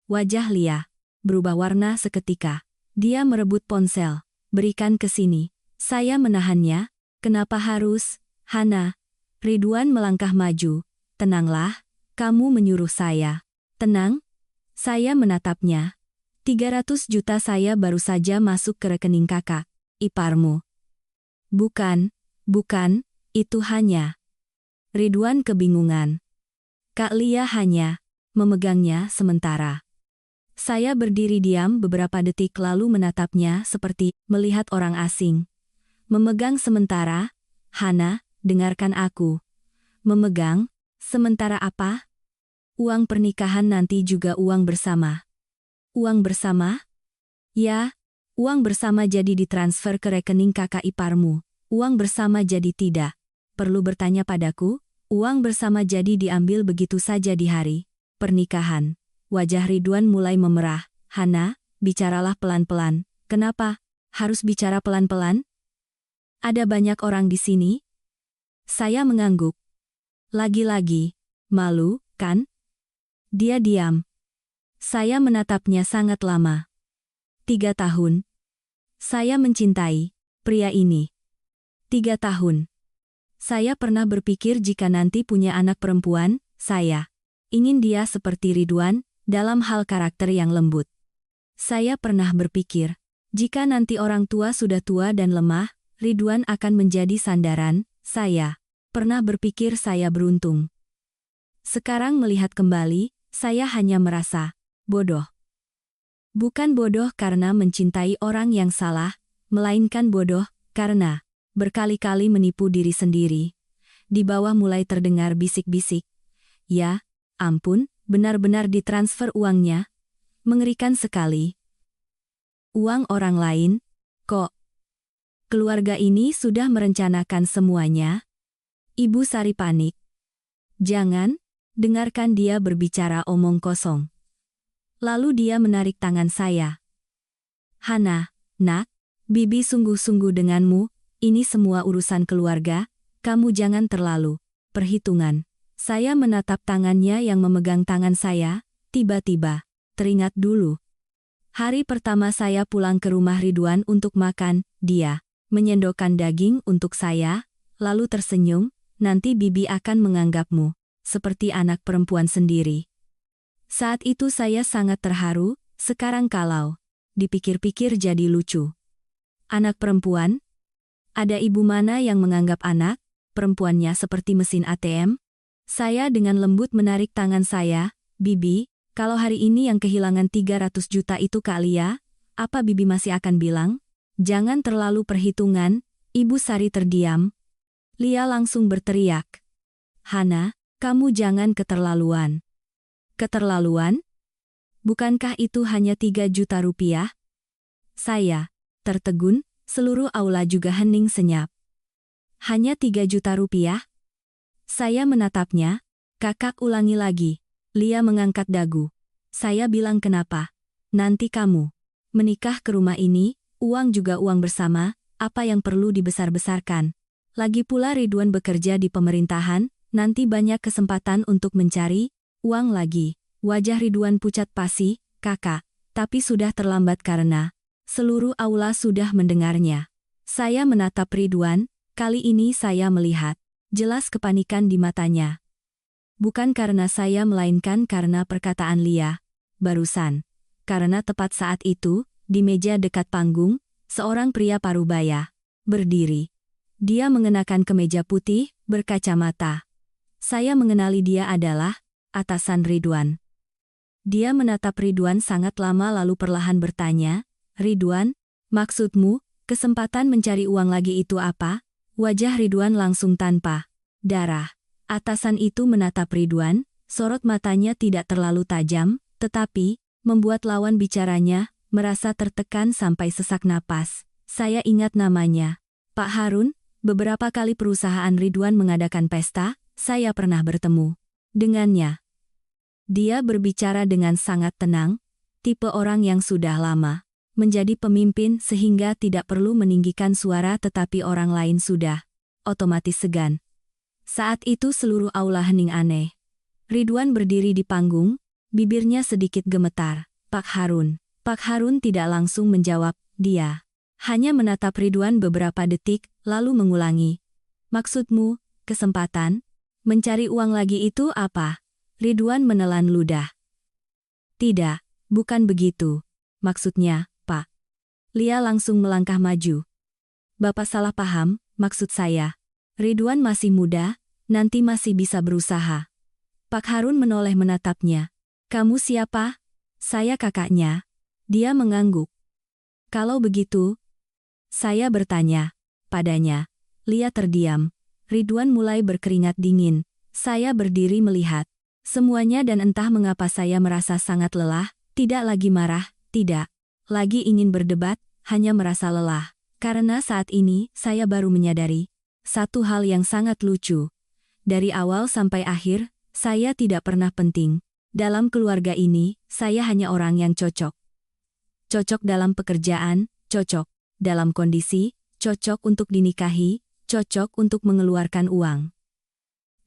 Wajah Lia berubah warna seketika. Dia merebut ponsel. Berikan ke sini. Saya menahannya. Kenapa harus? Hana. Ridwan melangkah maju. Tenanglah, kamu menyuruh saya. Tenang? Saya menatapnya. 300 juta saya baru saja masuk ke rekening kakak iparmu. Bukan, itu hanya. Ridwan kebingungan. Kak Lia hanya memegangnya sementara. Saya berdiri diam beberapa detik lalu menatapnya seperti melihat orang asing. Memegang sementara. Hana, dengarkan aku. Memegang, sementara apa? Uang pernikahan nanti juga uang bersama. Uang bersama? Ya, uang bersama jadi ditransfer ke rekening kakak iparmu. Uang bersama jadi tidak perlu bertanya padaku. Uang bersama jadi diambil begitu saja di hari pernikahan. Wajah Ridwan mulai memerah. Hana, bicaralah pelan-pelan. Kenapa harus bicara pelan-pelan? Ada banyak orang di sini? Saya mengangguk. Lagi-lagi, malu, kan? Dia diam. Saya menatapnya sangat lama. 3 tahun. Saya mencintai pria ini. 3 tahun. Saya pernah berpikir jika nanti punya anak perempuan, saya ingin dia seperti Ridwan, dalam hal karakter yang lembut. Saya pernah berpikir, jika nanti orang tua sudah tua dan lemah, Ridwan akan menjadi sandaran. Saya pernah berpikir saya beruntung. Sekarang melihat kembali, saya hanya merasa bodoh. Bukan bodoh karena mencintai orang yang salah, melainkan bodoh karena berkali-kali menipu diri sendiri. Di bawah mulai terdengar bisik-bisik. Ya, ampun, benar-benar ditransfer uangnya. Mengerikan sekali. Uang orang lain, kok? Keluarga ini sudah merencanakan semuanya. Ibu Sari panik. Jangan, dengarkan dia berbicara omong kosong. Lalu dia menarik tangan saya. Hana, nak, Bibi sungguh-sungguh denganmu, ini semua urusan keluarga, kamu jangan terlalu perhitungan. Saya menatap tangannya yang memegang tangan saya, tiba-tiba teringat dulu. Hari pertama saya pulang ke rumah Ridwan untuk makan, dia menyendokkan daging untuk saya, lalu tersenyum, nanti Bibi akan menganggapmu seperti anak perempuan sendiri. Saat itu saya sangat terharu, sekarang kalau dipikir-pikir jadi lucu. Anak perempuan? Ada ibu mana yang menganggap anak perempuannya seperti mesin ATM? Saya dengan lembut menarik tangan saya, Bibi, kalau hari ini yang kehilangan 300 juta itu Kak Lia, apa Bibi masih akan bilang? Jangan terlalu perhitungan, Ibu Sari terdiam. Lia langsung berteriak. Hana, kamu jangan keterlaluan. Keterlaluan? Bukankah itu hanya 3 juta rupiah? Saya tertegun, seluruh aula juga hening senyap. Hanya 3 juta rupiah? Saya menatapnya, kakak ulangi lagi. Lia mengangkat dagu. Saya bilang kenapa? Nanti kamu menikah ke rumah ini, uang juga uang bersama, apa yang perlu dibesar-besarkan? Lagi pula Ridwan bekerja di pemerintahan, nanti banyak kesempatan untuk mencari uang lagi. Wajah Ridwan pucat pasi, kakak, tapi sudah terlambat karena seluruh aula sudah mendengarnya. Saya menatap Ridwan, kali ini saya melihat jelas kepanikan di matanya. Bukan karena saya melainkan karena perkataan Lia barusan. Karena tepat saat itu, di meja dekat panggung, seorang pria parubaya berdiri. Dia mengenakan kemeja putih, berkacamata. Saya mengenali dia adalah atasan Ridwan. Dia menatap Ridwan sangat lama lalu perlahan bertanya, Ridwan, maksudmu, kesempatan mencari uang lagi itu apa? Wajah Ridwan langsung tanpa darah. Atasan itu menatap Ridwan, sorot matanya tidak terlalu tajam, tetapi membuat lawan bicaranya merasa tertekan sampai sesak napas. Saya ingat namanya. Pak Harun, beberapa kali perusahaan Ridwan mengadakan pesta, saya pernah bertemu dengannya. Dia berbicara dengan sangat tenang, tipe orang yang sudah lama menjadi pemimpin sehingga tidak perlu meninggikan suara tetapi orang lain sudah otomatis segan. Saat itu seluruh aula hening aneh. Ridwan berdiri di panggung, bibirnya sedikit gemetar. Pak Harun. Pak Harun tidak langsung menjawab, dia hanya menatap Ridwan beberapa detik, lalu mengulangi. Maksudmu, kesempatan? Mencari uang lagi itu apa? Ridwan menelan ludah. Tidak, bukan begitu. Maksudnya, Pak. Lia langsung melangkah maju. Bapak salah paham, maksud saya. Ridwan masih muda, nanti masih bisa berusaha. Pak Harun menoleh menatapnya. Kamu siapa? Saya kakaknya. Dia mengangguk. Kalau begitu, saya bertanya padanya. Lia terdiam. Ridwan mulai berkeringat dingin. Saya berdiri melihat semuanya dan entah mengapa saya merasa sangat lelah, tidak lagi marah, tidak lagi ingin berdebat, hanya merasa lelah. Karena saat ini, saya baru menyadari satu hal yang sangat lucu. Dari awal sampai akhir, saya tidak pernah penting. Dalam keluarga ini, saya hanya orang yang cocok. Cocok dalam pekerjaan, cocok dalam kondisi, cocok untuk dinikahi, cocok untuk mengeluarkan uang.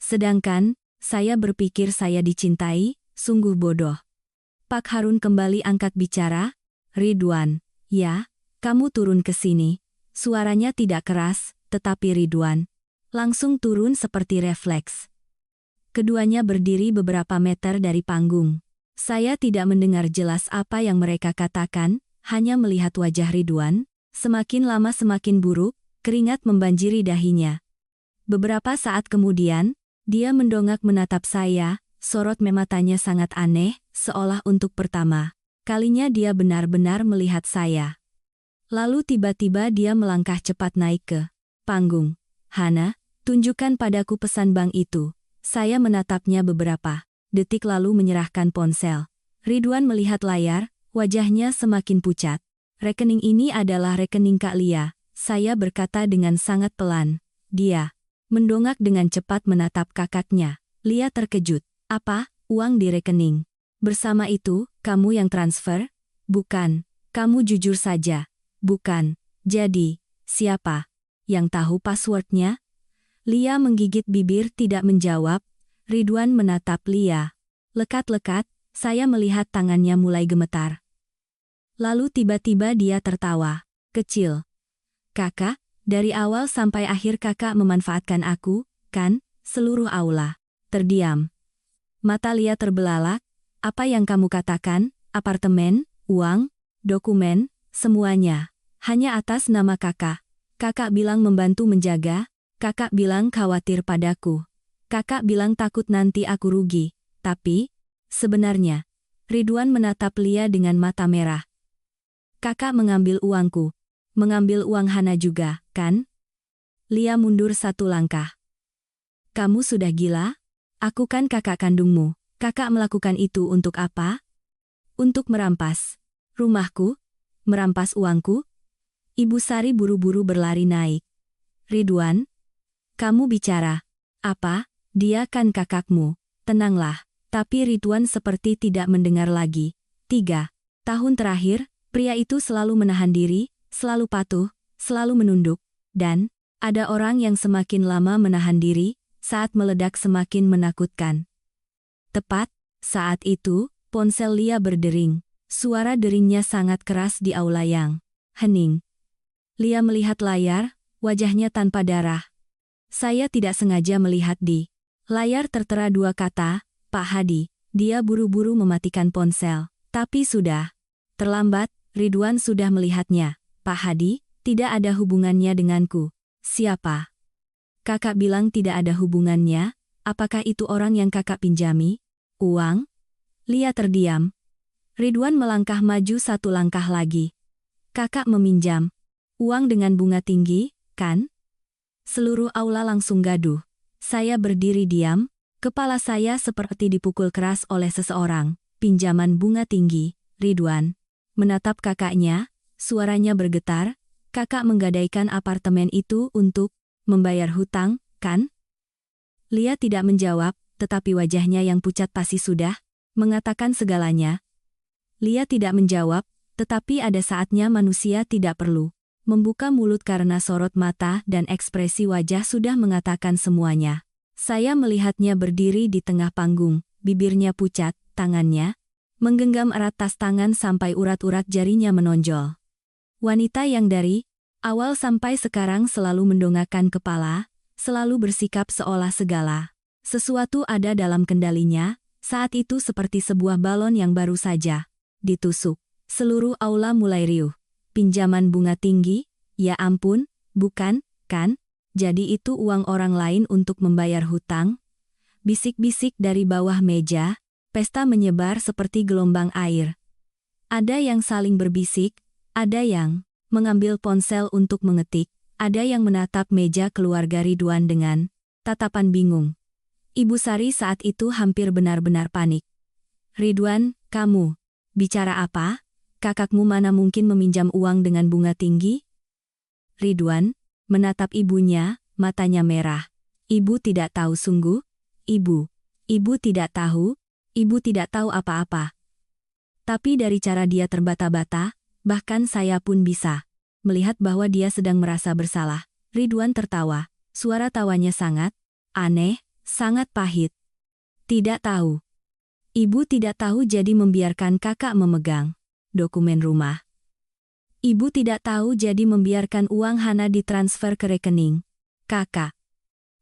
Sedangkan, saya berpikir saya dicintai, sungguh bodoh. Pak Harun kembali angkat bicara, Ridwan, ya, kamu turun ke sini. Suaranya tidak keras, tetapi Ridwan langsung turun seperti refleks. Keduanya berdiri beberapa meter dari panggung. Saya tidak mendengar jelas apa yang mereka katakan, hanya melihat wajah Ridwan, semakin lama semakin buruk, keringat membanjiri dahinya. Beberapa saat kemudian, dia mendongak menatap saya, sorot matanya sangat aneh, seolah untuk pertama kalinya dia benar-benar melihat saya. Lalu tiba-tiba dia melangkah cepat naik ke panggung. Hana, tunjukkan padaku pesan bank itu. Saya menatapnya beberapa detik lalu menyerahkan ponsel. Ridwan melihat layar, wajahnya semakin pucat. Rekening ini adalah rekening Kak Lia, saya berkata dengan sangat pelan. Dia mendongak dengan cepat menatap kakaknya. Lia terkejut. Apa, uang di rekening? Bersama itu, kamu yang transfer? Bukan. Kamu jujur saja. Bukan. Jadi, siapa yang tahu passwordnya? Lia menggigit bibir tidak menjawab. Ridwan menatap Lia. Lekat-lekat, saya melihat tangannya mulai gemetar. Lalu tiba-tiba dia tertawa. Kecil. Kakak, dari awal sampai akhir kakak memanfaatkan aku, kan? Seluruh aula terdiam. Mata Lia terbelalak. Apa yang kamu katakan? Apartemen, uang, dokumen, semuanya. Hanya atas nama kakak. Kakak bilang membantu menjaga. Kakak bilang khawatir padaku. Kakak bilang takut nanti aku rugi. Tapi, sebenarnya, Ridwan menatap Lia dengan mata merah. Kakak mengambil uangku. Mengambil uang Hana juga, kan? Lia mundur satu langkah. Kamu sudah gila? Aku kan kakak kandungmu. Kakak melakukan itu untuk apa? Untuk merampas rumahku? Merampas uangku? Ibu Sari buru-buru berlari naik. Ridwan? Kamu bicara apa? Dia kan kakakmu. Tenanglah. Tapi Ridwan seperti tidak mendengar lagi. 3 tahun terakhir, pria itu selalu menahan diri, selalu patuh, selalu menunduk. Dan, ada orang yang semakin lama menahan diri, saat meledak semakin menakutkan. Tepat saat itu, ponsel Lia berdering. Suara deringnya sangat keras di aula yang hening. Lia melihat layar, wajahnya tanpa darah. Saya tidak sengaja melihat di layar tertera 2 kata, Pak Hadi. Dia buru-buru mematikan ponsel. Tapi sudah terlambat, Ridwan sudah melihatnya. Pak Hadi, tidak ada hubungannya denganku. Siapa? Kakak bilang tidak ada hubungannya. Apakah itu orang yang kakak pinjami? Uang? Lia terdiam. Ridwan melangkah maju 1 langkah lagi. Kakak meminjam uang dengan bunga tinggi, kan? Seluruh aula langsung gaduh. Saya berdiri diam, kepala saya seperti dipukul keras oleh seseorang. Pinjaman bunga tinggi, Ridwan menatap kakaknya, suaranya bergetar. Kakak menggadaikan apartemen itu untuk membayar hutang, kan? Lia tidak menjawab, tetapi wajahnya yang pucat pasti sudah mengatakan segalanya. Lia tidak menjawab, tetapi ada saatnya manusia tidak perlu membuka mulut karena sorot mata dan ekspresi wajah sudah mengatakan semuanya. Saya melihatnya berdiri di tengah panggung, bibirnya pucat, tangannya menggenggam erat tas tangan sampai urat-urat jarinya menonjol. Wanita yang dari awal sampai sekarang selalu mendongakkan kepala, selalu bersikap seolah segala sesuatu ada dalam kendalinya, saat itu seperti sebuah balon yang baru saja ditusuk. Seluruh aula mulai riuh. Pinjaman bunga tinggi? Ya ampun, bukan, kan? Jadi itu uang orang lain untuk membayar hutang? Bisik-bisik dari bawah meja, pesta menyebar seperti gelombang air. Ada yang saling berbisik, ada yang mengambil ponsel untuk mengetik, ada yang menatap meja keluarga Ridwan dengan tatapan bingung. Ibu Sari saat itu hampir benar-benar panik. Ridwan, kamu bicara apa? Kakakmu mana mungkin meminjam uang dengan bunga tinggi? Ridwan menatap ibunya, matanya merah. Ibu tidak tahu sungguh? Ibu tidak tahu? Ibu tidak tahu apa-apa. Tapi dari cara dia terbata-bata, bahkan saya pun bisa melihat bahwa dia sedang merasa bersalah. Ridwan tertawa. Suara tawanya sangat aneh, sangat pahit. Tidak tahu. Ibu tidak tahu jadi membiarkan kakak memegang dokumen rumah. Ibu tidak tahu jadi membiarkan uang Hana ditransfer ke rekening kakak.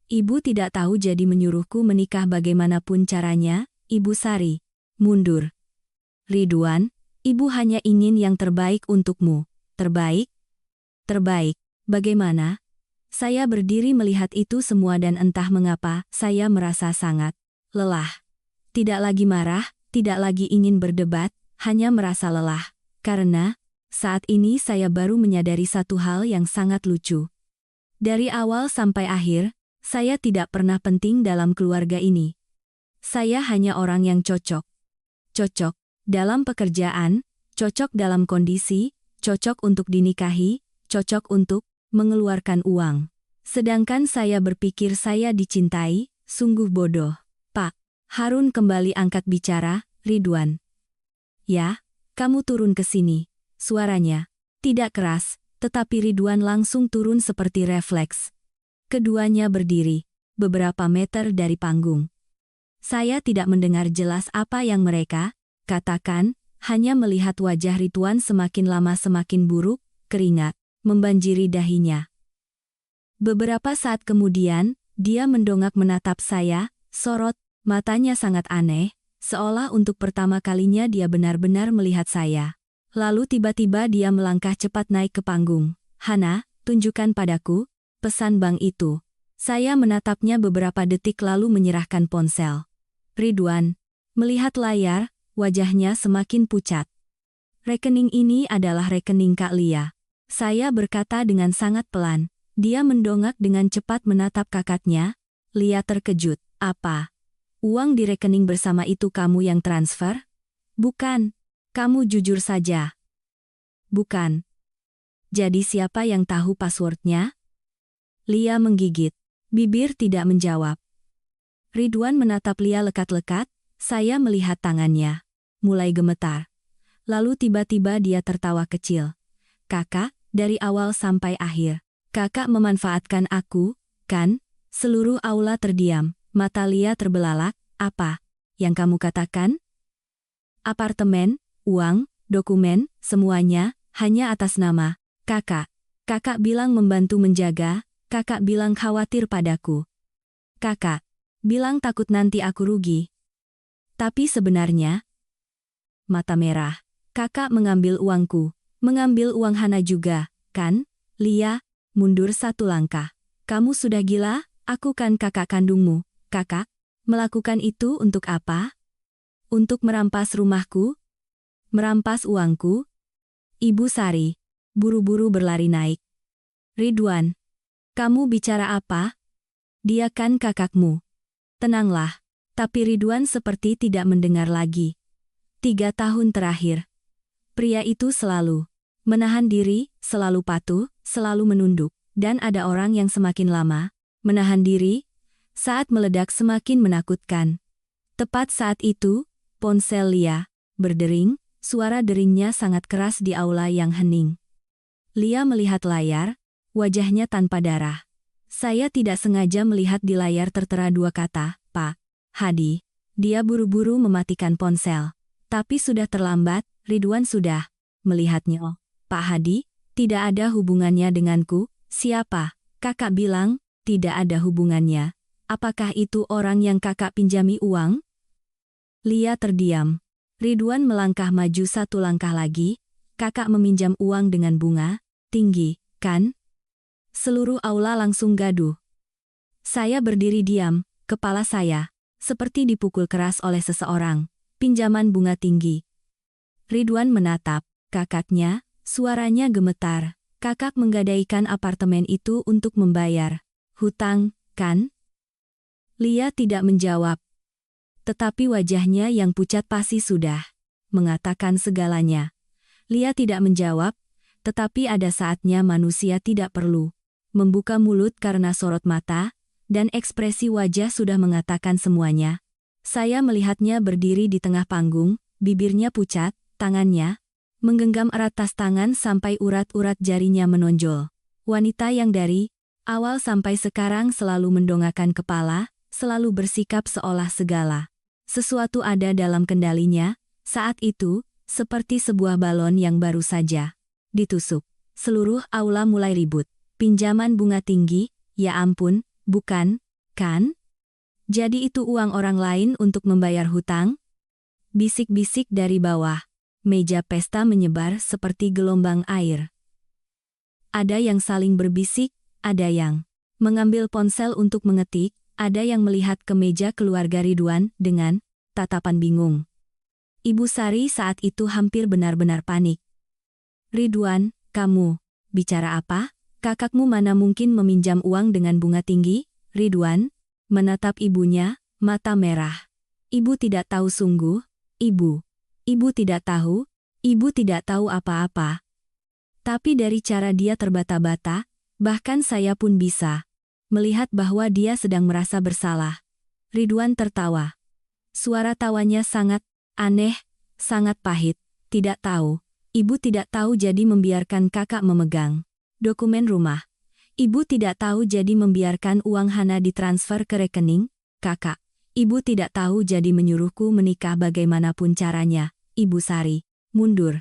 Ibu tidak tahu jadi menyuruhku menikah bagaimanapun caranya. Ibu Sari mundur. Ridwan, ibu hanya ingin yang terbaik untukmu. Terbaik? Terbaik. Bagaimana? Saya berdiri melihat itu semua dan entah mengapa, saya merasa sangat lelah. Tidak lagi marah, tidak lagi ingin berdebat, hanya merasa lelah. Karena, saat ini saya baru menyadari satu hal yang sangat lucu. Dari awal sampai akhir, saya tidak pernah penting dalam keluarga ini. Saya hanya orang yang cocok. Cocok dalam pekerjaan, cocok dalam kondisi, cocok untuk dinikahi, cocok untuk mengeluarkan uang. Sedangkan saya berpikir saya dicintai, sungguh bodoh. Pak Harun kembali angkat bicara. Ridwan. Ya, kamu turun ke sini. Suaranya tidak keras, tetapi Ridwan langsung turun seperti refleks. Keduanya berdiri beberapa meter dari panggung. Saya tidak mendengar jelas apa yang mereka katakan, hanya melihat wajah Ridwan semakin lama semakin buruk, keringat membanjiri dahinya. Beberapa saat kemudian, dia mendongak menatap saya, sorot matanya sangat aneh, seolah untuk pertama kalinya dia benar-benar melihat saya. Lalu tiba-tiba dia melangkah cepat naik ke panggung. Hana, tunjukkan padaku pesan bank itu. Saya menatapnya beberapa detik lalu menyerahkan ponsel. Ridwan melihat layar, wajahnya semakin pucat. Rekening ini adalah rekening Kak Lia. Saya berkata dengan sangat pelan. Dia mendongak dengan cepat menatap kakaknya. Lia terkejut. Apa? Uang di rekening bersama itu kamu yang transfer? Bukan. Kamu jujur saja. Bukan. Jadi siapa yang tahu passwordnya? Lia menggigit. Bibir tidak menjawab. Ridwan menatap Lia lekat-lekat, saya melihat tangannya. Mulai gemetar. Lalu tiba-tiba dia tertawa kecil. Kakak, dari awal sampai akhir. Kakak memanfaatkan aku, kan? Seluruh aula terdiam, mata Lia terbelalak. Apa yang kamu katakan? Apartemen, uang, dokumen, semuanya, hanya atas nama kakak. Kakak bilang membantu menjaga, kakak bilang khawatir padaku. Kakak bilang takut nanti aku rugi. Tapi sebenarnya, mata merah, kakak mengambil uangku, mengambil uang Hana juga, kan? Lia, mundur satu langkah. Kamu sudah gila, aku kan kakak kandungmu, kakak. Melakukan itu untuk apa? Untuk merampas rumahku? Merampas uangku? Ibu Sari buru-buru berlari naik. Ridwan, kamu bicara apa? Dia kan kakakmu. Tenanglah. Tapi Ridwan seperti tidak mendengar lagi. 3 tahun terakhir, pria itu selalu menahan diri, selalu patuh, selalu menunduk, dan ada orang yang semakin lama menahan diri, saat meledak semakin menakutkan. Tepat saat itu, ponsel Lia berdering, suara deringnya sangat keras di aula yang hening. Lia melihat layar, wajahnya tanpa darah. Saya tidak sengaja melihat di layar tertera 2 kata, Pak Hadi. Dia buru-buru mematikan ponsel. Tapi sudah terlambat, Ridwan sudah melihatnya. Pak Hadi, tidak ada hubungannya denganku. Siapa? Kakak bilang, tidak ada hubungannya. Apakah itu orang yang kakak pinjami uang? Lia terdiam. Ridwan melangkah maju 1 langkah lagi. Kakak meminjam uang dengan bunga tinggi, kan? Seluruh aula langsung gaduh. Saya berdiri diam, kepala saya seperti dipukul keras oleh seseorang. Pinjaman bunga tinggi. Ridwan menatap kakaknya, suaranya gemetar. Kakak menggadaikan apartemen itu untuk membayar hutang, kan? Lia tidak menjawab. Tetapi wajahnya yang pucat pasti sudah mengatakan segalanya. Lia tidak menjawab, tetapi ada saatnya manusia tidak perlu membuka mulut karena sorot mata, dan ekspresi wajah sudah mengatakan semuanya. Saya melihatnya berdiri di tengah panggung, bibirnya pucat, tangannya menggenggam erat tas tangan sampai urat-urat jarinya menonjol. Wanita yang dari awal sampai sekarang selalu mendongakkan kepala, selalu bersikap seolah segala sesuatu ada dalam kendalinya. Saat itu, seperti sebuah balon yang baru saja ditusuk. Seluruh aula mulai ribut. Pinjaman bunga tinggi, ya ampun, bukan, kan? Jadi itu uang orang lain untuk membayar hutang? Bisik-bisik dari bawah. Meja pesta menyebar seperti gelombang air. Ada yang saling berbisik, ada yang mengambil ponsel untuk mengetik, ada yang melihat ke meja keluarga Ridwan dengan tatapan bingung. Ibu Sari saat itu hampir benar-benar panik. Ridwan, kamu bicara apa? Kakakmu mana mungkin meminjam uang dengan bunga tinggi? Ridwan menatap ibunya, mata merah. Ibu tidak tahu sungguh, ibu. Ibu tidak tahu, ibu tidak tahu apa-apa. Tapi dari cara dia terbata-bata, bahkan saya pun bisa melihat bahwa dia sedang merasa bersalah. Ridwan tertawa. Suara tawanya sangat aneh, sangat pahit. Tidak tahu, ibu tidak tahu jadi membiarkan kakak memegang dokumen rumah Ibu tidak tahu jadi membiarkan uang Hana ditransfer ke rekening, Kakak. Ibu tidak tahu jadi menyuruhku menikah bagaimanapun caranya, Ibu Sari. Mundur.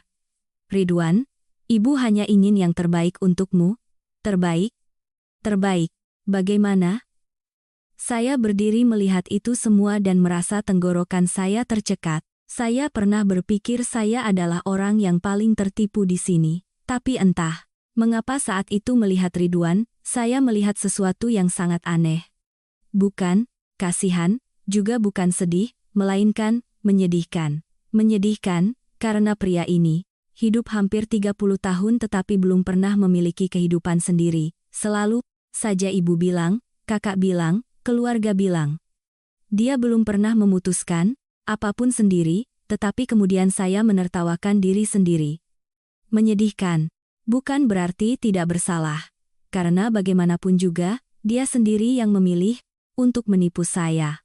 Ridwan, Ibu hanya ingin yang terbaik untukmu. Terbaik? Terbaik. Bagaimana? Saya berdiri melihat itu semua dan merasa tenggorokan saya tercekat. Saya pernah berpikir saya adalah orang yang paling tertipu di sini. Tapi entah mengapa saat itu melihat Ridwan, saya melihat sesuatu yang sangat aneh. Bukan kasihan, juga bukan sedih, melainkan menyedihkan. Menyedihkan, karena pria ini hidup hampir 30 tahun tetapi belum pernah memiliki kehidupan sendiri. Selalu saja ibu bilang, kakak bilang, keluarga bilang. Dia belum pernah memutuskan apapun sendiri, tetapi kemudian saya menertawakan diri sendiri. Menyedihkan. Bukan berarti tidak bersalah. Karena bagaimanapun juga, dia sendiri yang memilih untuk menipu saya.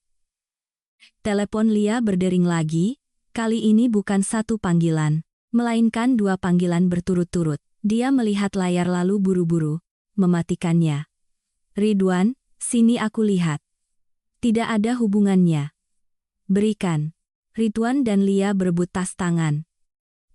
Telepon Lia berdering lagi, kali ini bukan satu panggilan, melainkan dua panggilan berturut-turut. Dia melihat layar lalu buru-buru mematikannya. Ridwan, sini aku lihat. Tidak ada hubungannya. Berikan. Ridwan dan Lia berebut tas tangan.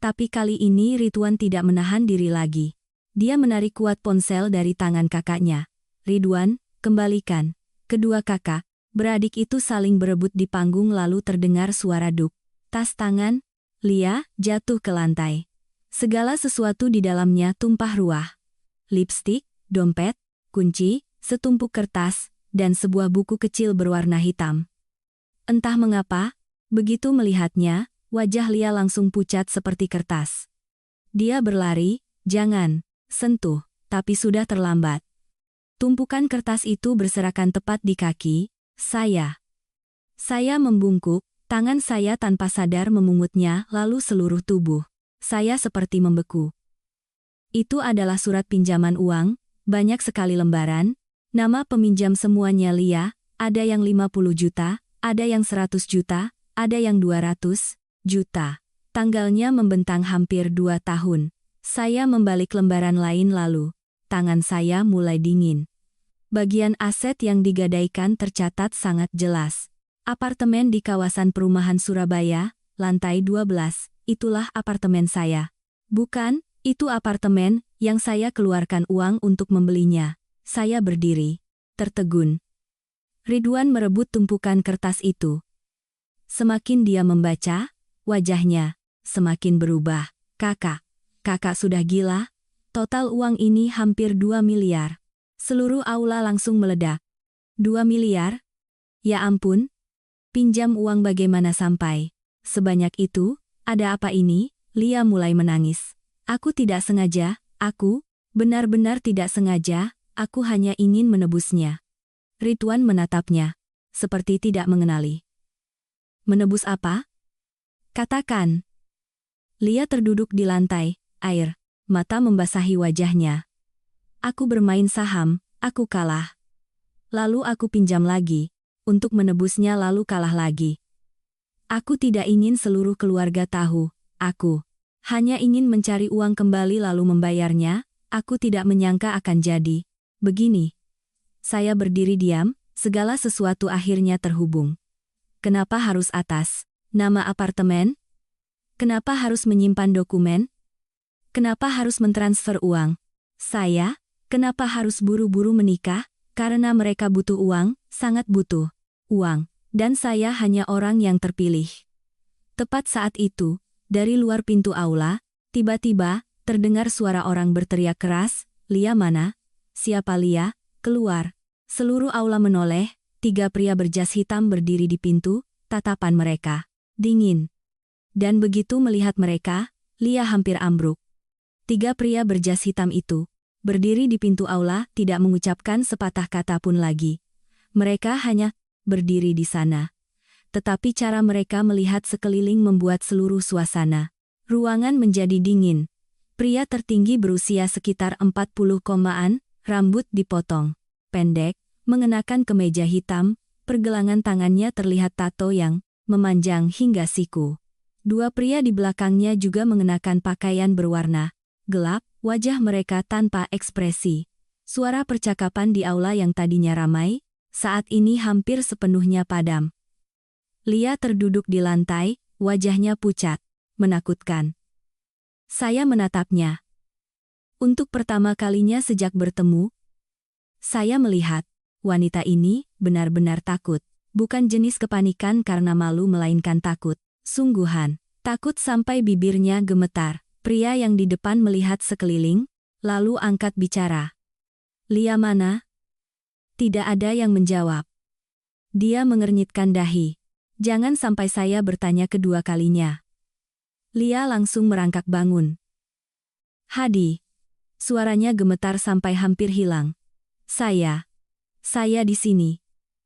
Tapi kali ini Ridwan tidak menahan diri lagi. Dia menarik kuat ponsel dari tangan kakaknya. Ridwan, kembalikan. Kedua kakak beradik itu saling berebut di panggung lalu terdengar suara duk. Tas tangan Lia jatuh ke lantai. Segala sesuatu di dalamnya tumpah ruah. Lipstik, dompet, kunci, setumpuk kertas, dan sebuah buku kecil berwarna hitam. Entah mengapa, begitu melihatnya, wajah Lia langsung pucat seperti kertas. Dia berlari, jangan sentuh, tapi sudah terlambat. Tumpukan kertas itu berserakan tepat di kaki saya. Saya membungkuk, tangan saya tanpa sadar memungutnya lalu seluruh tubuh saya seperti membeku. Itu adalah surat pinjaman uang, banyak sekali lembaran, nama peminjam semuanya Lia, ada yang 50 juta, ada yang 100 juta, ada yang 200 juta. Tanggalnya membentang hampir 2 tahun. Saya membalik lembaran lain lalu. Tangan saya mulai dingin. Bagian aset yang digadaikan tercatat sangat jelas. Apartemen di kawasan perumahan Surabaya, lantai 12, itulah apartemen saya. Bukan, itu apartemen yang saya keluarkan uang untuk membelinya. Saya berdiri, tertegun. Ridwan merebut tumpukan kertas itu. Semakin dia membaca, wajahnya semakin berubah. Kakak sudah gila? Total uang ini hampir 2 miliar. Seluruh aula langsung meledak. 2 miliar? Ya ampun. Pinjam uang bagaimana sampai sebanyak itu? Ada apa ini? Lia mulai menangis. Aku tidak sengaja, aku benar-benar tidak sengaja, aku hanya ingin menebusnya. Ridwan menatapnya, seperti tidak mengenali. Menebus apa? Katakan. Lia terduduk di lantai, air mata membasahi wajahnya. Aku bermain saham, aku kalah. Lalu aku pinjam lagi, untuk menebusnya lalu kalah lagi. Aku tidak ingin seluruh keluarga tahu, aku hanya ingin mencari uang kembali lalu membayarnya, aku tidak menyangka akan jadi begini. Saya berdiri diam, segala sesuatu akhirnya terhubung. Kenapa harus atas nama apartemen? Kenapa harus menyimpan dokumen? Kenapa harus mentransfer uang? Saya, kenapa harus buru-buru menikah? Karena mereka butuh uang, sangat butuh uang. Dan saya hanya orang yang terpilih. Tepat saat itu, dari luar pintu aula, tiba-tiba, terdengar suara orang berteriak keras, Lia mana? Siapa Lia? Keluar. Seluruh aula menoleh, 3 pria berjas hitam berdiri di pintu, tatapan mereka dingin. Dan begitu melihat mereka, Lia hampir ambruk. 3 pria berjas hitam itu berdiri di pintu aula tidak mengucapkan sepatah kata pun lagi. Mereka hanya berdiri di sana. Tetapi cara mereka melihat sekeliling membuat seluruh suasana ruangan menjadi dingin. Pria tertinggi berusia sekitar 40-an, rambut dipotong pendek, mengenakan kemeja hitam, pergelangan tangannya terlihat tato yang memanjang hingga siku. 2 pria di belakangnya juga mengenakan pakaian berwarna gelap, wajah mereka tanpa ekspresi. Suara percakapan di aula yang tadinya ramai, saat ini hampir sepenuhnya padam. Lia terduduk di lantai, wajahnya pucat, menakutkan. Saya menatapnya. Untuk pertama kalinya sejak bertemu, saya melihat wanita ini benar-benar takut. Bukan jenis kepanikan karena malu melainkan takut. Sungguhan, takut sampai bibirnya gemetar. Pria yang di depan melihat sekeliling, lalu angkat bicara. Lia mana? Tidak ada yang menjawab. Dia mengernyitkan dahi. Jangan sampai saya bertanya kedua kalinya. Lia langsung merangkak bangun. Hadi. Suaranya gemetar sampai hampir hilang. Saya di sini.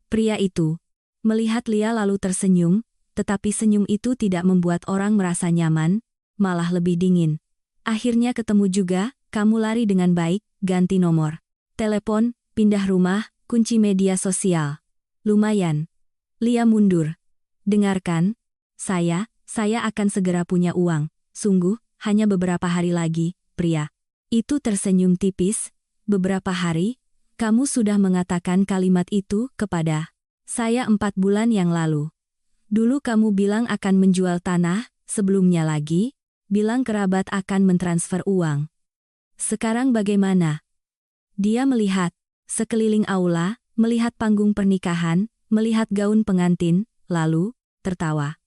Pria itu melihat Lia lalu tersenyum, tetapi senyum itu tidak membuat orang merasa nyaman, malah lebih dingin. Akhirnya ketemu juga, kamu lari dengan baik, ganti nomor telepon, pindah rumah, kunci media sosial. Lumayan. Lia mundur. Dengarkan, saya akan segera punya uang. Sungguh, hanya beberapa hari lagi, pria itu tersenyum tipis. Beberapa hari, kamu sudah mengatakan kalimat itu kepada saya 4 bulan yang lalu. Dulu kamu bilang akan menjual tanah, sebelumnya lagi, bilang kerabat akan mentransfer uang. Sekarang bagaimana? Dia melihat sekeliling aula, melihat panggung pernikahan, melihat gaun pengantin, lalu tertawa.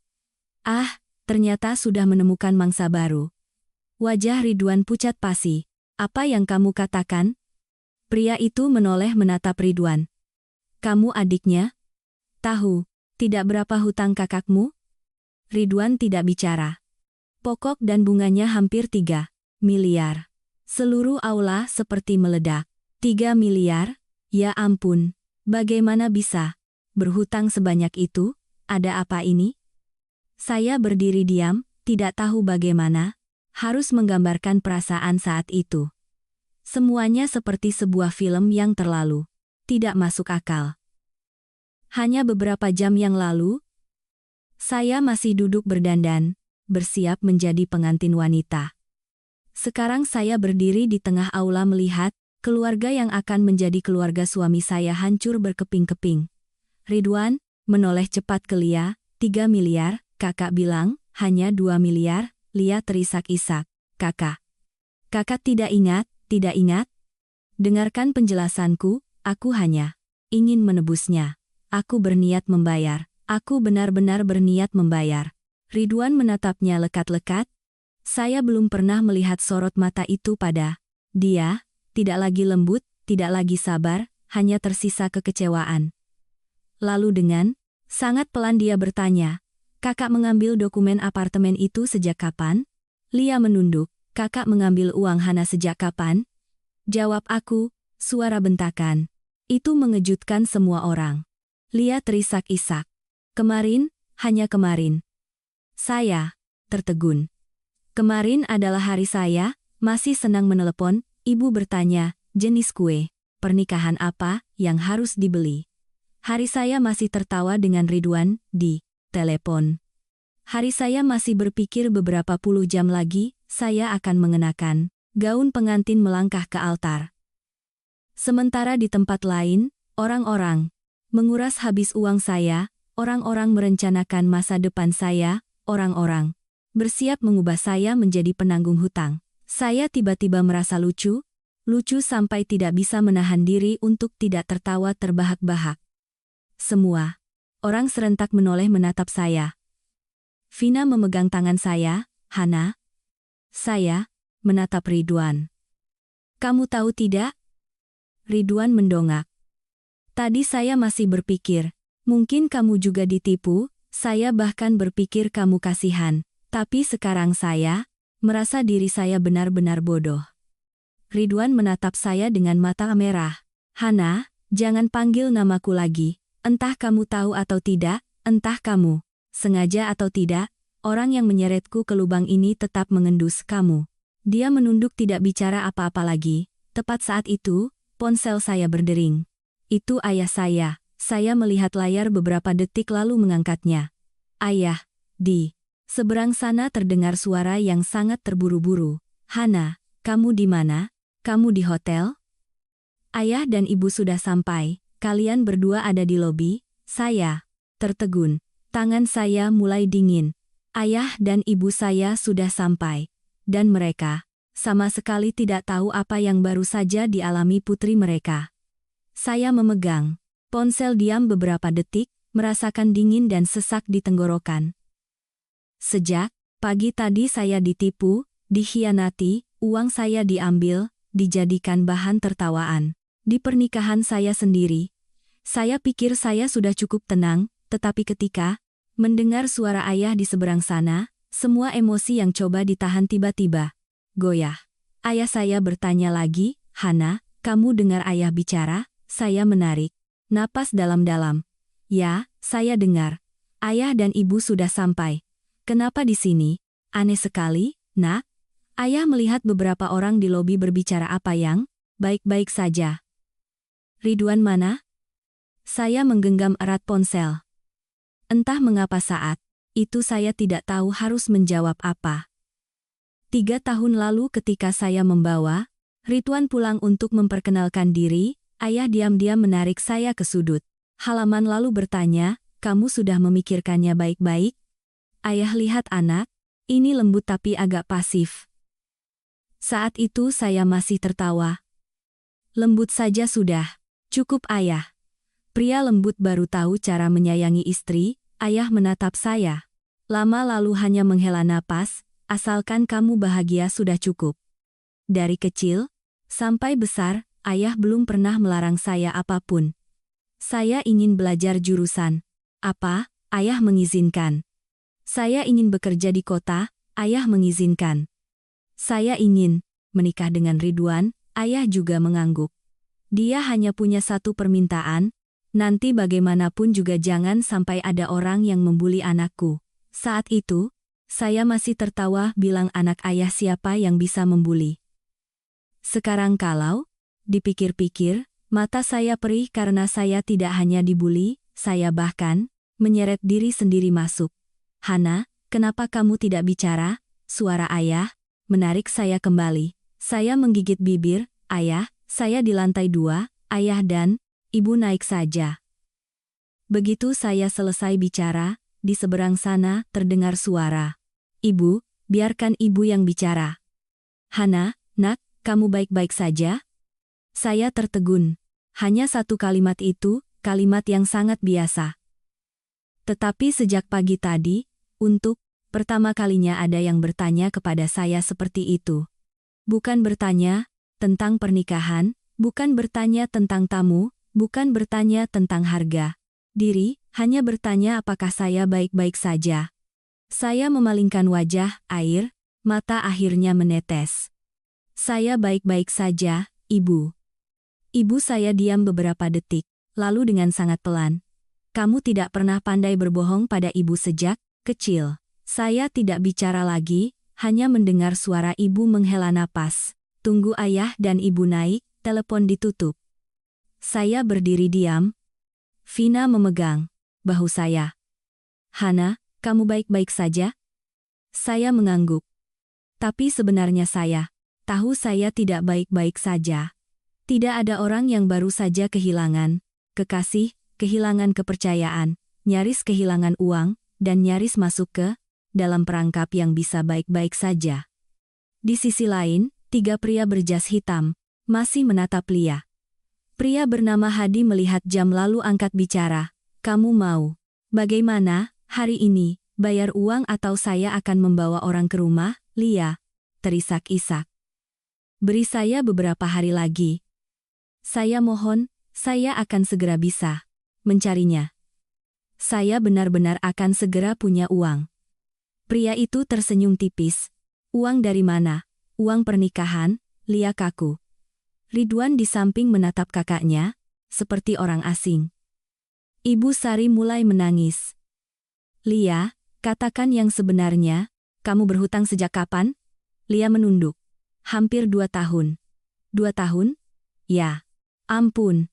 Ah, ternyata sudah menemukan mangsa baru. Wajah Ridwan pucat pasi. Apa yang kamu katakan? Pria itu menoleh menatap Ridwan. Kamu adiknya? Tahu, tidak berapa hutang kakakmu? Ridwan tidak bicara. Pokok dan bunganya hampir 3 miliar. Seluruh aula seperti meledak. 3 miliar? Ya ampun, bagaimana bisa? Berhutang sebanyak itu? Ada apa ini? Saya berdiri diam, tidak tahu bagaimana harus menggambarkan perasaan saat itu. Semuanya seperti sebuah film yang terlalu tidak masuk akal. Hanya beberapa jam yang lalu, saya masih duduk berdandan, bersiap menjadi pengantin wanita. Sekarang saya berdiri di tengah aula melihat keluarga yang akan menjadi keluarga suami saya hancur berkeping-keping. Ridwan menoleh cepat ke Lia. 3 miliar, kakak bilang, hanya 2 miliar, Lia terisak-isak. Kakak tidak ingat? Dengarkan penjelasanku, aku hanya ingin menebusnya. Aku berniat membayar. Aku benar-benar berniat membayar. Ridwan menatapnya lekat-lekat. Saya belum pernah melihat sorot mata itu pada dia, tidak lagi lembut, tidak lagi sabar, hanya tersisa kekecewaan. Lalu dengan sangat pelan dia bertanya, kakak mengambil dokumen apartemen itu sejak kapan? Lia menunduk. Kakak mengambil uang Hana sejak kapan? Jawab aku, suara bentakan. Itu mengejutkan semua orang. Lia terisak-isak. Kemarin, hanya kemarin. Saya tertegun. Kemarin adalah hari saya, masih senang menelepon, ibu bertanya, jenis kue, pernikahan apa yang harus dibeli. Hari saya masih tertawa dengan Ridwan di telepon. Hari saya masih berpikir beberapa puluh jam lagi, saya akan mengenakan gaun pengantin melangkah ke altar. Sementara di tempat lain, orang-orang menguras habis uang saya, orang-orang merencanakan masa depan saya, orang-orang bersiap mengubah saya menjadi penanggung hutang. Saya tiba-tiba merasa lucu sampai tidak bisa menahan diri untuk tidak tertawa terbahak-bahak. Semua orang serentak menoleh menatap saya. Vina memegang tangan saya, Hana. Saya menatap Ridwan. Kamu tahu tidak? Ridwan mendongak. Tadi saya masih berpikir, mungkin kamu juga ditipu, saya bahkan berpikir kamu kasihan, tapi sekarang saya merasa diri saya benar-benar bodoh. Ridwan menatap saya dengan mata merah. Hana, jangan panggil namaku lagi, entah kamu tahu atau tidak, entah kamu sengaja atau tidak, orang yang menyeretku ke lubang ini tetap mengendus kamu. Dia menunduk tidak bicara apa-apa lagi. Tepat saat itu, ponsel saya berdering. Itu ayah saya melihat layar beberapa detik lalu mengangkatnya. Ayah, di seberang sana terdengar suara yang sangat terburu-buru. Hana, kamu di mana? Kamu di hotel? Ayah dan ibu sudah sampai, kalian berdua ada di lobi, saya tertegun. Tangan saya mulai dingin. Ayah dan ibu saya sudah sampai. Dan mereka sama sekali tidak tahu apa yang baru saja dialami putri mereka. Saya memegang ponsel diam beberapa detik, merasakan dingin dan sesak di tenggorokan. Sejak pagi tadi saya ditipu, dikhianati, uang saya diambil, dijadikan bahan tertawaan. Di pernikahan saya sendiri, saya pikir saya sudah cukup tenang, tetapi ketika mendengar suara ayah di seberang sana, semua emosi yang coba ditahan tiba-tiba goyah. Ayah saya bertanya lagi, "Hana, kamu dengar ayah bicara?" Saya menarik napas dalam-dalam. "Ya, saya dengar. Ayah dan ibu sudah sampai." "Kenapa di sini?" "Aneh sekali, Nak." Ayah melihat beberapa orang di lobi berbicara apa yang baik-baik saja. "Ridwan mana?" Saya menggenggam erat ponsel. Entah mengapa saat itu saya tidak tahu harus menjawab apa. 3 tahun lalu ketika saya membawa Ridwan pulang untuk memperkenalkan diri, ayah diam-diam menarik saya ke sudut halaman lalu bertanya, "Kamu sudah memikirkannya baik-baik?" Ayah lihat anak, ini lembut tapi agak pasif. Saat itu saya masih tertawa. "Lembut saja sudah. Cukup ayah." Pria lembut baru tahu cara menyayangi istri, ayah menatap saya. "Lama lalu hanya menghela napas, asalkan kamu bahagia sudah cukup." Dari kecil sampai besar, ayah belum pernah melarang saya apapun. Saya ingin belajar jurusan apa, ayah mengizinkan. Saya ingin bekerja di kota, ayah mengizinkan. Saya ingin menikah dengan Ridwan, ayah juga mengangguk. Dia hanya punya satu permintaan, nanti bagaimanapun juga jangan sampai ada orang yang membuli anakku. Saat itu, saya masih tertawa bilang anak ayah siapa yang bisa membuli. Sekarang kalau dipikir-pikir, mata saya perih karena saya tidak hanya dibuli, saya bahkan menyeret diri sendiri masuk. "Hana, kenapa kamu tidak bicara?" Suara ayah menarik saya kembali. Saya menggigit bibir, "Ayah, saya di lantai 2, ayah dan ibu naik saja." Begitu saya selesai bicara, di seberang sana terdengar suara, "Ibu, biarkan ibu yang bicara." "Hana, Nak, kamu baik-baik saja?" Saya tertegun. Hanya satu kalimat itu, kalimat yang sangat biasa. Tetapi sejak pagi tadi, untuk pertama kalinya ada yang bertanya kepada saya seperti itu. Bukan bertanya tentang pernikahan, bukan bertanya tentang tamu, bukan bertanya tentang harga diri, hanya bertanya apakah saya baik-baik saja. Saya memalingkan wajah, air mata akhirnya menetes. "Saya baik-baik saja, Ibu." Ibu saya diam beberapa detik, lalu dengan sangat pelan, "Kamu tidak pernah pandai berbohong pada ibu sejak kecil." Saya tidak bicara lagi, hanya mendengar suara ibu menghela napas. Tunggu ayah dan ibu naik, telepon ditutup. Saya berdiri diam. Vina memegang bahu saya. "Hana, kamu baik-baik saja?" Saya mengangguk. Tapi sebenarnya saya tahu saya tidak baik-baik saja. Tidak ada orang yang baru saja kehilangan kekasih, kehilangan kepercayaan, nyaris kehilangan uang, dan nyaris masuk ke dalam perangkap yang bisa baik-baik saja. Di sisi lain, 3 pria berjas hitam masih menatap Lia. Pria bernama Hadi melihat jam lalu angkat bicara. "Kamu mau bagaimana hari ini? Bayar uang atau saya akan membawa orang ke rumah?" Lia terisak-isak. "Beri saya beberapa hari lagi. Saya mohon, saya akan segera bisa mencarinya. Saya benar-benar akan segera punya uang." Pria itu tersenyum tipis. "Uang dari mana?" "Uang pernikahan," Lia kaku. Ridwan di samping menatap kakaknya, seperti orang asing. Ibu Sari mulai menangis. "Lia, katakan yang sebenarnya, kamu berhutang sejak kapan?" Lia menunduk. "Hampir 2 tahun." 2 tahun? Ya. Ampun.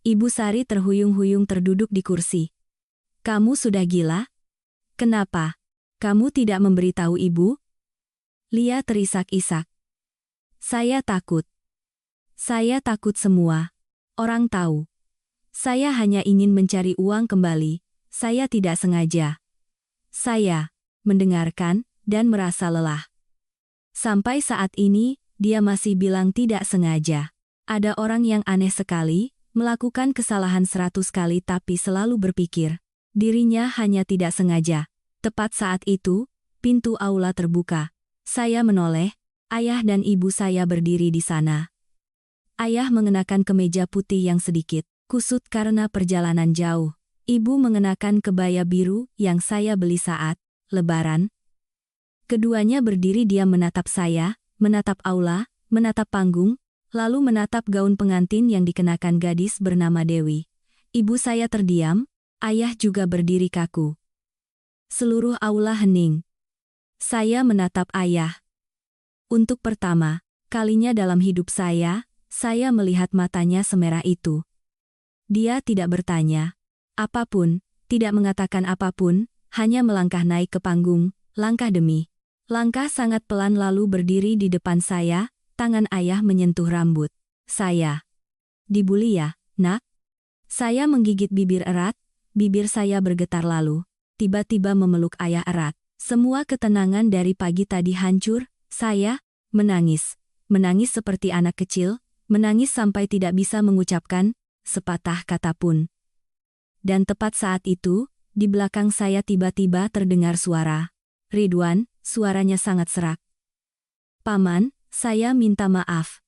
Ibu Sari terhuyung-huyung terduduk di kursi. "Kamu sudah gila? Kenapa kamu tidak memberitahu ibu?" Lia terisak-isak. "Saya takut. Saya takut semua orang tahu. Saya hanya ingin mencari uang kembali. Saya tidak sengaja. Saya mendengarkan dan merasa lelah. Sampai saat ini, dia masih bilang tidak sengaja. Ada orang yang aneh sekali, melakukan kesalahan 100 kali tapi selalu berpikir dirinya hanya tidak sengaja. Tepat saat itu, pintu aula terbuka. Saya menoleh, ayah dan ibu saya berdiri di sana. Ayah mengenakan kemeja putih yang sedikit kusut karena perjalanan jauh. Ibu mengenakan kebaya biru yang saya beli saat Lebaran. Keduanya berdiri diam menatap saya, menatap aula, menatap panggung, lalu menatap gaun pengantin yang dikenakan gadis bernama Dewi. Ibu saya terdiam, ayah juga berdiri kaku. Seluruh aula hening. Saya menatap ayah. Untuk pertama kalinya dalam hidup saya melihat matanya semerah itu. Dia tidak bertanya apapun, tidak mengatakan apapun, hanya melangkah naik ke panggung, langkah demi langkah sangat pelan lalu berdiri di depan saya, tangan ayah menyentuh rambut saya. Dibully ya, nak? Saya menggigit bibir erat, bibir saya bergetar lalu tiba-tiba memeluk ayah erat. Semua ketenangan dari pagi tadi hancur, saya menangis. Menangis seperti anak kecil, menangis sampai tidak bisa mengucapkan sepatah kata pun. Dan tepat saat itu, di belakang saya tiba-tiba terdengar suara Ridwan, suaranya sangat serak. "Paman, saya minta maaf."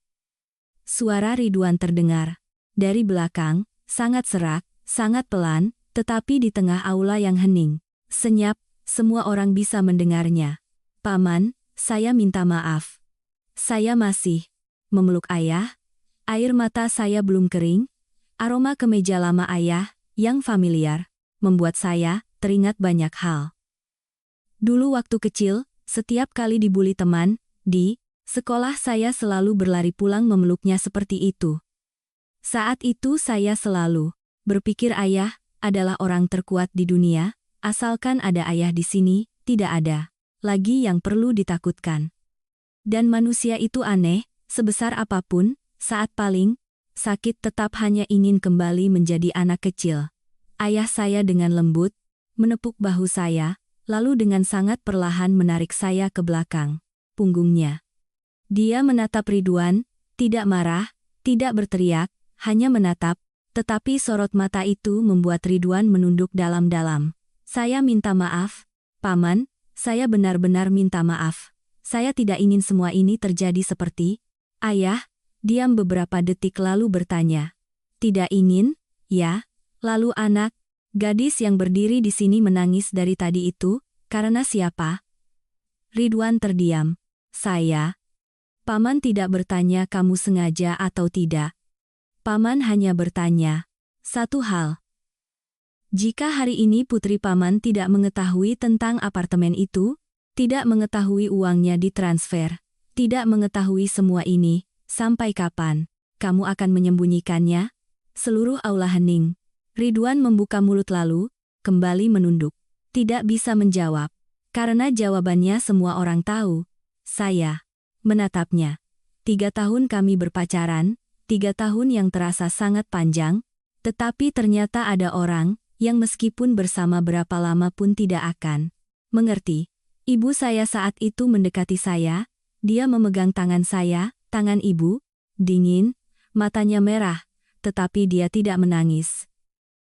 Suara Ridwan terdengar dari belakang, sangat serak, sangat pelan, tetapi di tengah aula yang hening. Senyap, semua orang bisa mendengarnya. "Paman, saya minta maaf." Saya masih memeluk ayah. Air mata saya belum kering. Aroma kemeja lama ayah, yang familiar, membuat saya teringat banyak hal. Dulu waktu kecil, setiap kali dibully teman, di sekolah saya selalu berlari pulang memeluknya seperti itu. Saat itu saya selalu berpikir ayah adalah orang terkuat di dunia, asalkan ada ayah di sini, tidak ada lagi yang perlu ditakutkan. Dan manusia itu aneh, sebesar apapun, saat paling sakit tetap hanya ingin kembali menjadi anak kecil. Ayah saya dengan lembut menepuk bahu saya, lalu dengan sangat perlahan menarik saya ke belakang punggungnya. Dia menatap Ridwan, tidak marah, tidak berteriak, hanya menatap, tetapi sorot mata itu membuat Ridwan menunduk dalam-dalam. "Saya minta maaf, Paman, saya benar-benar minta maaf. Saya tidak ingin semua ini terjadi seperti..." Ayah diam beberapa detik lalu bertanya, "Tidak ingin, ya?" Lalu anak gadis yang berdiri di sini menangis dari tadi itu, karena siapa? Ridwan terdiam. "Saya." Paman tidak bertanya kamu sengaja atau tidak. Paman hanya bertanya satu hal. Jika hari ini putri Paman tidak mengetahui tentang apartemen itu, tidak mengetahui uangnya ditransfer, tidak mengetahui semua ini, sampai kapan kamu akan menyembunyikannya? Seluruh aula hening. Ridwan membuka mulut lalu kembali menunduk. Tidak bisa menjawab. Karena jawabannya semua orang tahu. Saya menatapnya. 3 tahun kami berpacaran, 3 tahun yang terasa sangat panjang, tetapi ternyata ada orang yang meskipun bersama berapa lama pun tidak akan mengerti. Ibu saya saat itu mendekati saya, dia memegang tangan saya, tangan ibu, dingin, matanya merah, tetapi dia tidak menangis.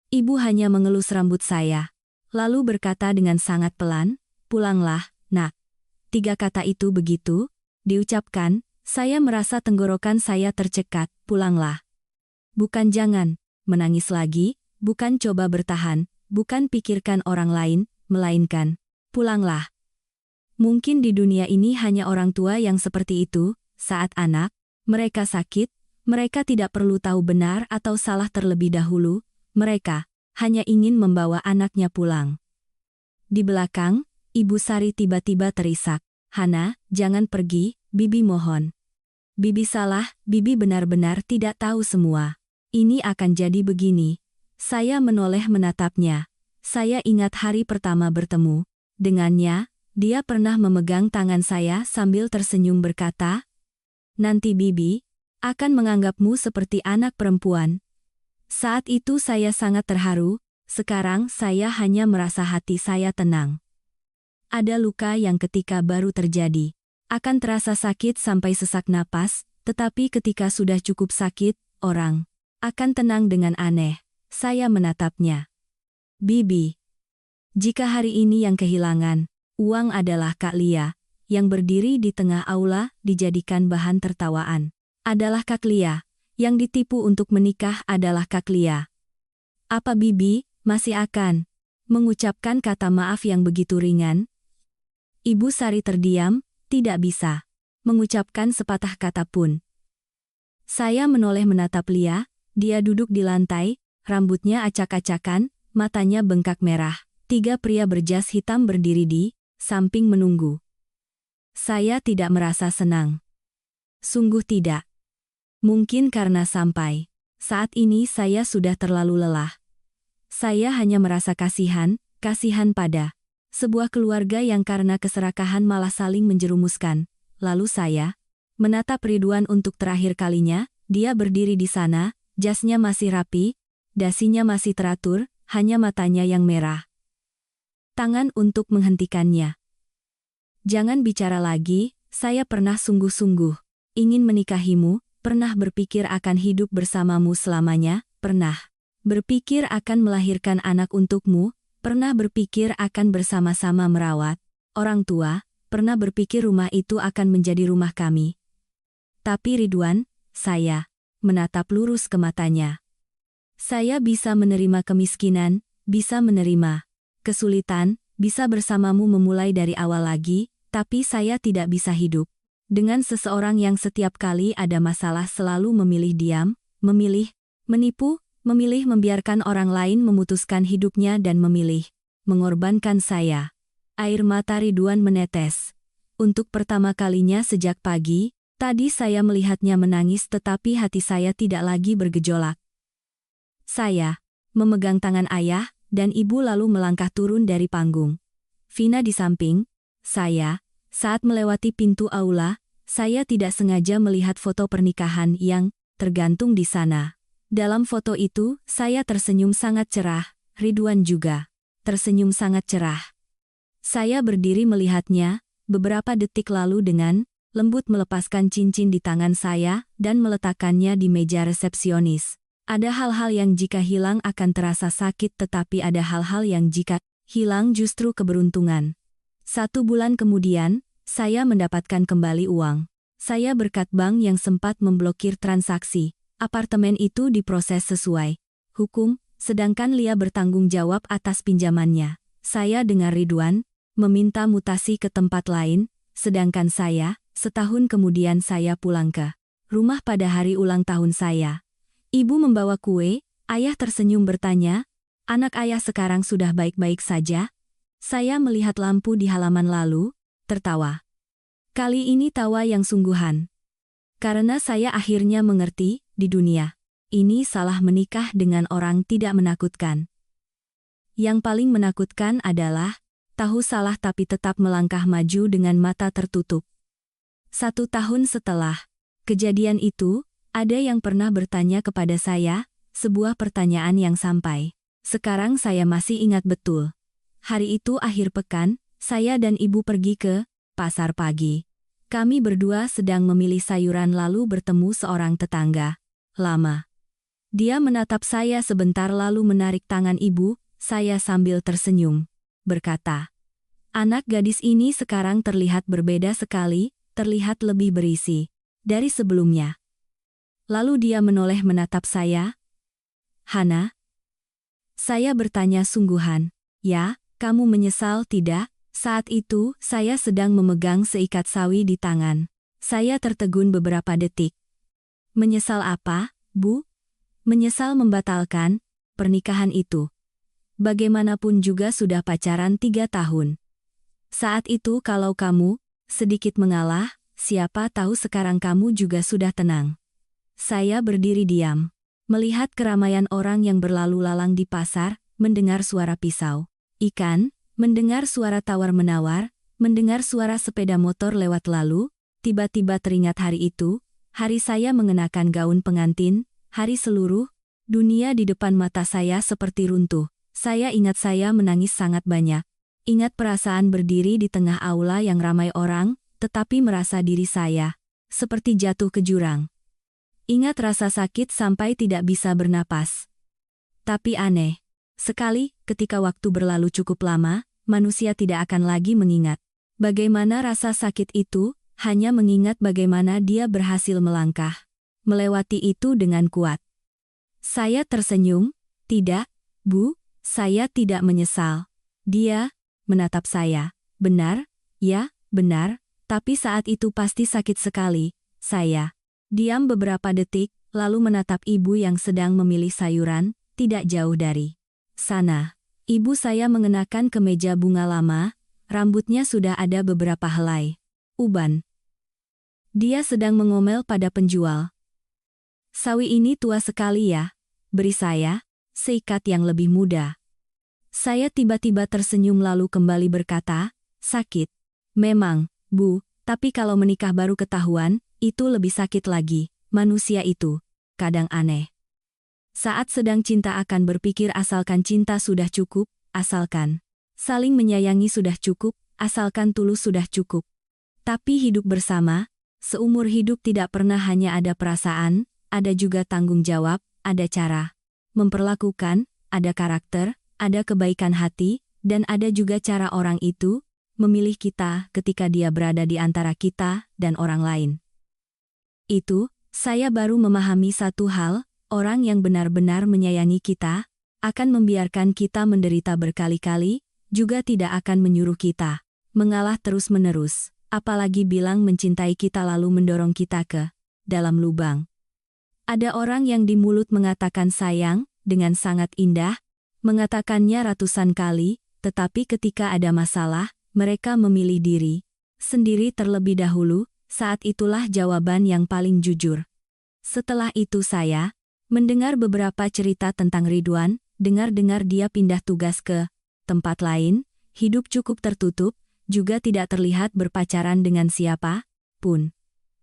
Ibu hanya mengelus rambut saya, lalu berkata dengan sangat pelan, "Pulanglah, nak." 3 kata itu begitu diucapkan, saya merasa tenggorokan saya tercekat, pulanglah. Bukan jangan menangis lagi, bukan coba bertahan, bukan pikirkan orang lain, melainkan pulanglah. Mungkin di dunia ini hanya orang tua yang seperti itu, saat anak mereka sakit, mereka tidak perlu tahu benar atau salah terlebih dahulu, mereka hanya ingin membawa anaknya pulang. Di belakang, Ibu Sari tiba-tiba terisak, "Hana, jangan pergi, Bibi mohon." Bibi salah, Bibi benar-benar tidak tahu semua. Ini akan jadi begini. Saya menoleh menatapnya. Saya ingat hari pertama bertemu dengannya, dia pernah memegang tangan saya sambil tersenyum berkata, "Nanti Bibi akan menganggapmu seperti anak perempuan. Saat itu saya sangat terharu, sekarang saya hanya merasa hati saya tenang. Ada luka yang ketika baru terjadi, akan terasa sakit sampai sesak napas, tetapi ketika sudah cukup sakit, orang akan tenang dengan aneh. Saya menatapnya. Bibi. Jika hari ini yang kehilangan, uang adalah Kak Lia, yang berdiri di tengah aula dijadikan bahan tertawaan. Adalah Kak Lia, yang ditipu untuk menikah adalah Kak Lia. Apa Bibi masih akan mengucapkan kata maaf yang begitu ringan? Ibu Sari terdiam, tidak bisa mengucapkan sepatah kata pun. Saya menoleh menatap Lia, dia duduk di lantai, rambutnya acak-acakan, matanya bengkak merah. 3 pria berjas hitam berdiri di samping menunggu. Saya tidak merasa senang. Sungguh tidak. Mungkin karena sampai saat ini saya sudah terlalu lelah. Saya hanya merasa kasihan pada sebuah keluarga yang karena keserakahan malah saling menjerumuskan. Lalu saya menatap Ridwan untuk terakhir kalinya, dia berdiri di sana, jasnya masih rapi, dasinya masih teratur, hanya matanya yang merah. Tangan untuk menghentikannya. Jangan bicara lagi, saya pernah sungguh-sungguh ingin menikahimu, pernah berpikir akan hidup bersamamu selamanya, pernah berpikir akan melahirkan anak untukmu, pernah berpikir akan bersama-sama merawat orang tua, pernah berpikir rumah itu akan menjadi rumah kami. Tapi Ridwan, saya menatap lurus ke matanya. Saya bisa menerima kemiskinan, bisa menerima kesulitan, bisa bersamamu memulai dari awal lagi, tapi saya tidak bisa hidup dengan seseorang yang setiap kali ada masalah selalu memilih diam, memilih menipu, memilih membiarkan orang lain memutuskan hidupnya dan memilih mengorbankan saya. Air mata Ridwan menetes. Untuk pertama kalinya sejak pagi, tadi saya melihatnya menangis tetapi hati saya tidak lagi bergejolak. Saya memegang tangan ayah dan ibu lalu melangkah turun dari panggung. Vina di samping saya. Saat melewati pintu aula, saya tidak sengaja melihat foto pernikahan yang tergantung di sana. Dalam foto itu, saya tersenyum sangat cerah, Ridwan juga tersenyum sangat cerah. Saya berdiri melihatnya, beberapa detik lalu dengan lembut melepaskan cincin di tangan saya dan meletakkannya di meja resepsionis. Ada hal-hal yang jika hilang akan terasa sakit tetapi ada hal-hal yang jika hilang justru keberuntungan. 1 bulan kemudian, saya mendapatkan kembali uang. Saya berkat bank yang sempat memblokir transaksi. Apartemen itu diproses sesuai hukum, sedangkan Lia bertanggung jawab atas pinjamannya. Saya dengar Ridwan meminta mutasi ke tempat lain, sedangkan saya, setahun kemudian saya pulang ke rumah pada hari ulang tahun saya. Ibu membawa kue, ayah tersenyum bertanya, anak ayah sekarang sudah baik-baik saja? Saya melihat lampu di halaman lalu, tertawa. Kali ini tawa yang sungguhan. Karena saya akhirnya mengerti, di dunia ini salah menikah dengan orang tidak menakutkan. Yang paling menakutkan adalah tahu salah tapi tetap melangkah maju dengan mata tertutup. 1 tahun setelah kejadian itu, ada yang pernah bertanya kepada saya, sebuah pertanyaan yang sampai sekarang saya masih ingat betul. Hari itu akhir pekan, saya dan ibu pergi ke pasar pagi. Kami berdua sedang memilih sayuran lalu bertemu seorang tetangga lama. Dia menatap saya sebentar lalu menarik tangan ibu, saya sambil tersenyum, berkata, anak gadis ini sekarang terlihat berbeda sekali, terlihat lebih berisi dari sebelumnya. Lalu dia menoleh menatap saya. Hana? Saya bertanya sungguhan. Ya, kamu menyesal tidak? Saat itu, saya sedang memegang seikat sawi di tangan. Saya tertegun beberapa detik. Menyesal apa, Bu? Menyesal membatalkan pernikahan itu. Bagaimanapun juga sudah pacaran 3 tahun. Saat itu kalau kamu sedikit mengalah, siapa tahu sekarang kamu juga sudah tenang. Saya berdiri diam, melihat keramaian orang yang berlalu lalang di pasar, mendengar suara pisau ikan, mendengar suara tawar-menawar, mendengar suara sepeda motor lewat lalu, tiba-tiba teringat hari itu, Hari saya mengenakan gaun pengantin, hari seluruh dunia di depan mata saya seperti runtuh. Saya ingat saya menangis sangat banyak. Ingat perasaan berdiri di tengah aula yang ramai orang, tetapi merasa diri saya seperti jatuh ke jurang. Ingat rasa sakit sampai tidak bisa bernapas. Tapi aneh sekali, ketika waktu berlalu cukup lama, manusia tidak akan lagi mengingat bagaimana rasa sakit itu, hanya mengingat bagaimana dia berhasil melangkah melewati itu dengan kuat. Saya tersenyum, "Tidak, Bu, saya tidak menyesal." Dia menatap saya. "Benar, ya, benar, tapi saat itu pasti sakit sekali." Saya diam beberapa detik, lalu menatap ibu yang sedang memilih sayuran, tidak jauh dari sana. Ibu saya mengenakan kemeja bunga lama, rambutnya sudah ada beberapa helai uban. Dia sedang mengomel pada penjual. "Sawi ini tua sekali ya," beri saya seikat yang lebih muda. Saya tiba-tiba tersenyum lalu kembali berkata, "Sakit. Memang, Bu, tapi kalau menikah baru ketahuan, itu lebih sakit lagi. Manusia itu kadang aneh. Saat sedang cinta akan berpikir asalkan cinta sudah cukup, asalkan saling menyayangi sudah cukup, asalkan tulus sudah cukup. Tapi hidup bersama, seumur hidup tidak pernah hanya ada perasaan, ada juga tanggung jawab, ada cara memperlakukan, ada karakter, ada kebaikan hati, dan ada juga cara orang itu memilih kita ketika dia berada di antara kita dan orang lain." Itu, saya baru memahami satu hal, orang yang benar-benar menyayangi kita, akan membiarkan kita menderita berkali-kali, juga tidak akan menyuruh kita mengalah terus-menerus, apalagi bilang mencintai kita lalu mendorong kita ke dalam lubang. Ada orang yang di mulut mengatakan sayang, dengan sangat indah, mengatakannya ratusan kali, tetapi ketika ada masalah, mereka memilih diri sendiri terlebih dahulu, saat itulah jawaban yang paling jujur. Setelah itu saya mendengar beberapa cerita tentang Ridwan, dengar-dengar dia pindah tugas ke tempat lain, hidup cukup tertutup, juga tidak terlihat berpacaran dengan siapa pun.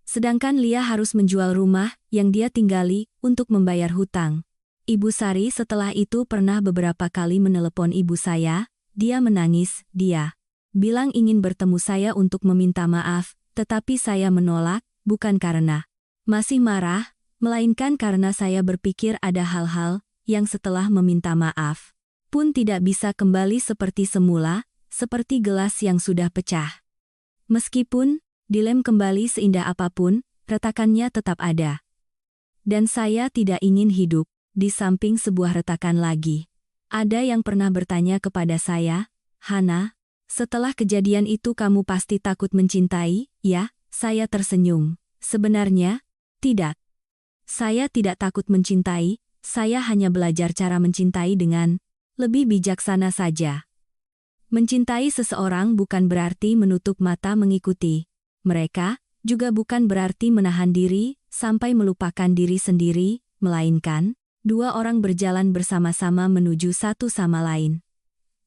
Sedangkan Lia harus menjual rumah yang dia tinggali untuk membayar hutang. Ibu Sari setelah itu pernah beberapa kali menelepon ibu saya, dia menangis, dia bilang ingin bertemu saya untuk meminta maaf, tetapi saya menolak, bukan karena masih marah, melainkan karena saya berpikir ada hal-hal yang setelah meminta maaf pun tidak bisa kembali seperti semula, seperti gelas yang sudah pecah. Meskipun dilem kembali seindah apapun, retakannya tetap ada. Dan saya tidak ingin hidup di samping sebuah retakan lagi. Ada yang pernah bertanya kepada saya, "Hana, setelah kejadian itu kamu pasti takut mencintai, ya?" Saya tersenyum. Sebenarnya, tidak. Saya tidak takut mencintai, saya hanya belajar cara mencintai dengan lebih bijaksana saja. Mencintai seseorang bukan berarti menutup mata mengikuti mereka, juga bukan berarti menahan diri sampai melupakan diri sendiri, melainkan dua orang berjalan bersama-sama menuju satu sama lain.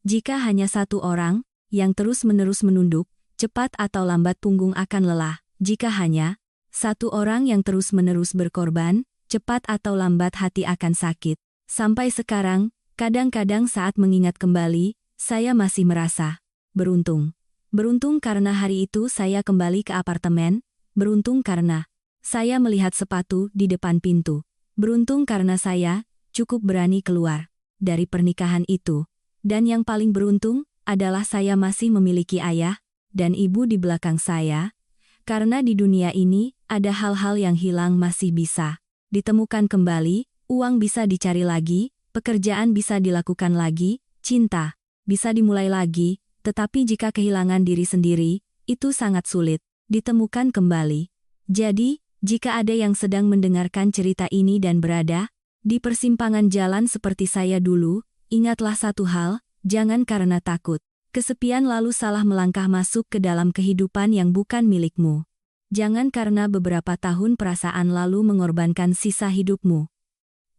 Jika hanya satu orang yang terus-menerus menunduk, cepat atau lambat punggung akan lelah. Jika hanya satu orang yang terus-menerus berkorban, cepat atau lambat hati akan sakit. Sampai sekarang, kadang-kadang saat mengingat kembali, saya masih merasa beruntung. Beruntung karena hari itu saya kembali ke apartemen, beruntung karena saya melihat sepatu di depan pintu, beruntung karena saya cukup berani keluar dari pernikahan itu, dan yang paling beruntung adalah saya masih memiliki ayah dan ibu di belakang saya, karena di dunia ini ada hal-hal yang hilang masih bisa ditemukan kembali, uang bisa dicari lagi, pekerjaan bisa dilakukan lagi, cinta bisa dimulai lagi, tetapi jika kehilangan diri sendiri, itu sangat sulit ditemukan kembali. Jadi, jika ada yang sedang mendengarkan cerita ini dan berada di persimpangan jalan seperti saya dulu, ingatlah satu hal, jangan karena takut kesepian lalu salah melangkah masuk ke dalam kehidupan yang bukan milikmu. Jangan karena beberapa tahun perasaan lalu mengorbankan sisa hidupmu.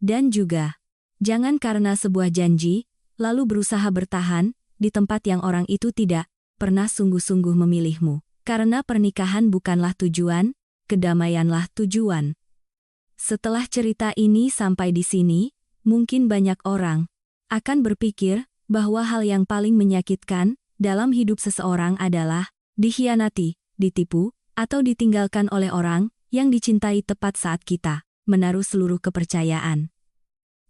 Dan juga, jangan karena sebuah janji, lalu berusaha bertahan di tempat yang orang itu tidak pernah sungguh-sungguh memilihmu. Karena pernikahan bukanlah tujuan, kedamaianlah tujuan. Setelah cerita ini sampai di sini, mungkin banyak orang akan berpikir bahwa hal yang paling menyakitkan dalam hidup seseorang adalah dikhianati, ditipu, atau ditinggalkan oleh orang yang dicintai tepat saat kita menaruh seluruh kepercayaan.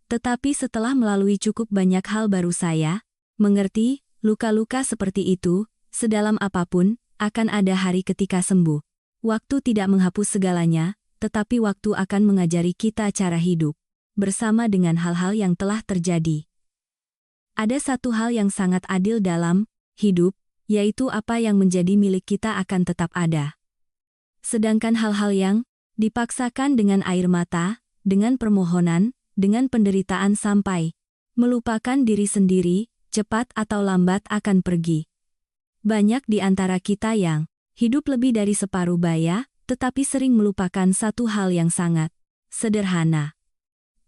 Tetapi setelah melalui cukup banyak hal baru saya mengerti, luka-luka seperti itu, sedalam apapun, akan ada hari ketika sembuh. Waktu tidak menghapus segalanya, tetapi waktu akan mengajari kita cara hidup bersama dengan hal-hal yang telah terjadi. Ada satu hal yang sangat adil dalam hidup, yaitu apa yang menjadi milik kita akan tetap ada. Sedangkan hal-hal yang dipaksakan dengan air mata, dengan permohonan, dengan penderitaan sampai melupakan diri sendiri, cepat atau lambat akan pergi. Banyak di antara kita yang hidup lebih dari separuh baya, tetapi sering melupakan satu hal yang sangat sederhana.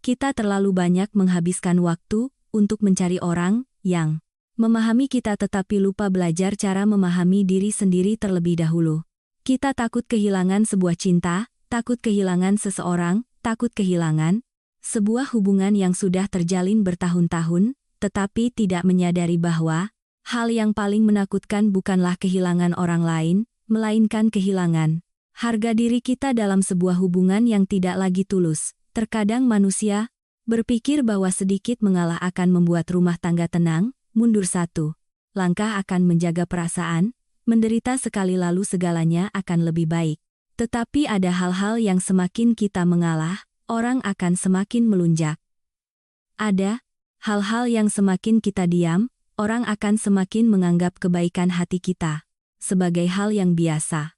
Kita terlalu banyak menghabiskan waktu untuk mencari orang yang memahami kita tetapi lupa belajar cara memahami diri sendiri terlebih dahulu. Kita takut kehilangan sebuah cinta, takut kehilangan seseorang, takut kehilangan sebuah hubungan yang sudah terjalin bertahun-tahun, tetapi tidak menyadari bahwa hal yang paling menakutkan bukanlah kehilangan orang lain, melainkan kehilangan harga diri kita dalam sebuah hubungan yang tidak lagi tulus. Terkadang manusia berpikir bahwa sedikit mengalah akan membuat rumah tangga tenang, mundur satu langkah akan menjaga perasaan, menderita sekali lalu segalanya akan lebih baik. Tetapi ada hal-hal yang semakin kita mengalah, orang akan semakin melunjak. Ada hal-hal yang semakin kita diam, orang akan semakin menganggap kebaikan hati kita sebagai hal yang biasa.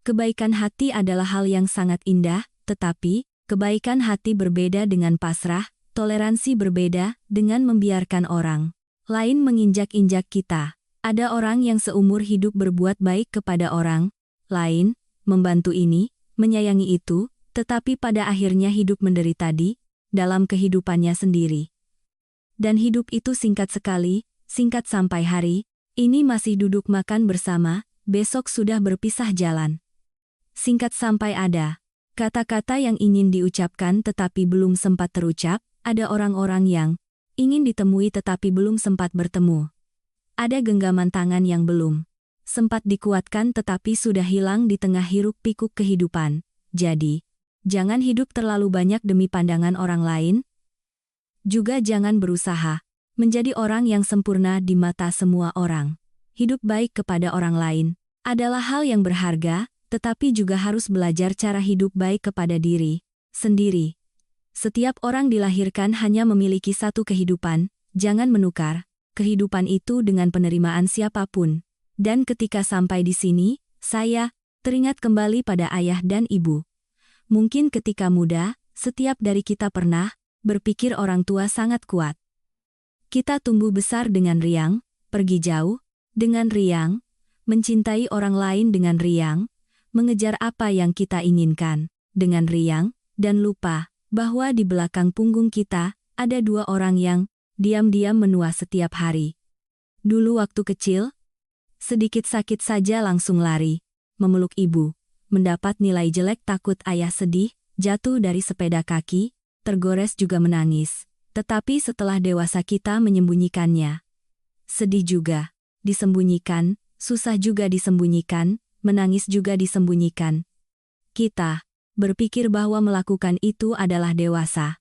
Kebaikan hati adalah hal yang sangat indah, tetapi kebaikan hati berbeda dengan pasrah, toleransi berbeda dengan membiarkan orang lain menginjak-injak kita. Ada orang yang seumur hidup berbuat baik kepada orang lain, membantu ini, menyayangi itu, tetapi pada akhirnya hidup menderita di dalam kehidupannya sendiri. Dan hidup itu singkat sekali, singkat sampai hari ini masih duduk makan bersama, besok sudah berpisah jalan. Singkat sampai ada kata-kata yang ingin diucapkan tetapi belum sempat terucap, ada orang-orang yang ingin ditemui tetapi belum sempat bertemu. Ada genggaman tangan yang belum sempat dikuatkan tetapi sudah hilang di tengah hiruk-pikuk kehidupan. Jadi, jangan hidup terlalu banyak demi pandangan orang lain. Juga jangan berusaha menjadi orang yang sempurna di mata semua orang. Hidup baik kepada orang lain adalah hal yang berharga, tetapi juga harus belajar cara hidup baik kepada diri sendiri. Setiap orang dilahirkan hanya memiliki satu kehidupan, jangan menukar kehidupan itu dengan penerimaan siapapun. Dan ketika sampai di sini, saya teringat kembali pada ayah dan ibu. Mungkin ketika muda, setiap dari kita pernah berpikir orang tua sangat kuat. Kita tumbuh besar dengan riang, pergi jauh dengan riang, mencintai orang lain dengan riang, mengejar apa yang kita inginkan dengan riang, dan lupa bahwa di belakang punggung kita ada dua orang yang diam-diam menua setiap hari. Dulu waktu kecil, sedikit sakit saja langsung lari, memeluk ibu, mendapat nilai jelek takut ayah sedih, jatuh dari sepeda kaki, tergores juga menangis. Tetapi setelah dewasa kita menyembunyikannya. Sedih juga disembunyikan, susah juga disembunyikan, menangis juga disembunyikan. Kita berpikir bahwa melakukan itu adalah dewasa.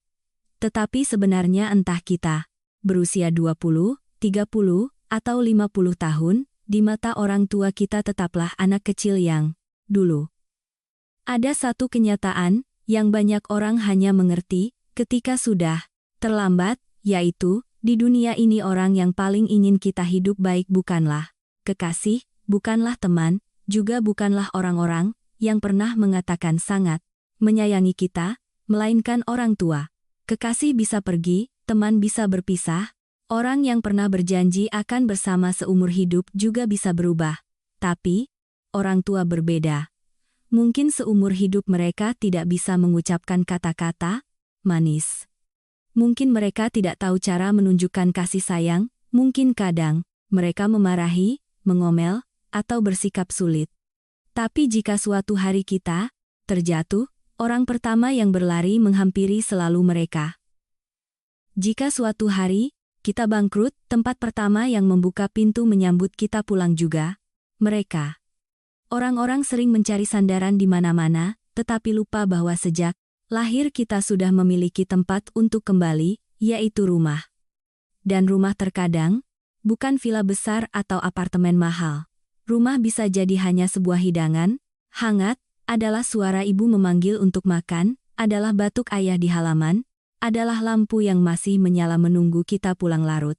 Tetapi sebenarnya entah kita berusia 20, 30, atau 50 tahun, di mata orang tua kita tetaplah anak kecil yang dulu. Ada satu kenyataan yang banyak orang hanya mengerti ketika sudah terlambat, yaitu di dunia ini orang yang paling ingin kita hidup baik bukanlah kekasih, bukanlah teman, juga bukanlah orang-orang yang pernah mengatakan sangat menyayangi kita, melainkan orang tua. Kekasih bisa pergi, teman bisa berpisah, orang yang pernah berjanji akan bersama seumur hidup juga bisa berubah. Tapi, orang tua berbeda. Mungkin seumur hidup mereka tidak bisa mengucapkan kata-kata manis. Mungkin mereka tidak tahu cara menunjukkan kasih sayang, mungkin kadang mereka memarahi, mengomel, atau bersikap sulit. Tapi jika suatu hari kita terjatuh, orang pertama yang berlari menghampiri selalu mereka. Jika suatu hari kita bangkrut, tempat pertama yang membuka pintu menyambut kita pulang juga mereka. Orang-orang sering mencari sandaran di mana-mana, tetapi lupa bahwa sejak lahir kita sudah memiliki tempat untuk kembali, yaitu rumah. Dan rumah terkadang bukan villa besar atau apartemen mahal. Rumah bisa jadi hanya sebuah hidangan hangat, adalah suara ibu memanggil untuk makan, adalah batuk ayah di halaman, adalah lampu yang masih menyala menunggu kita pulang larut.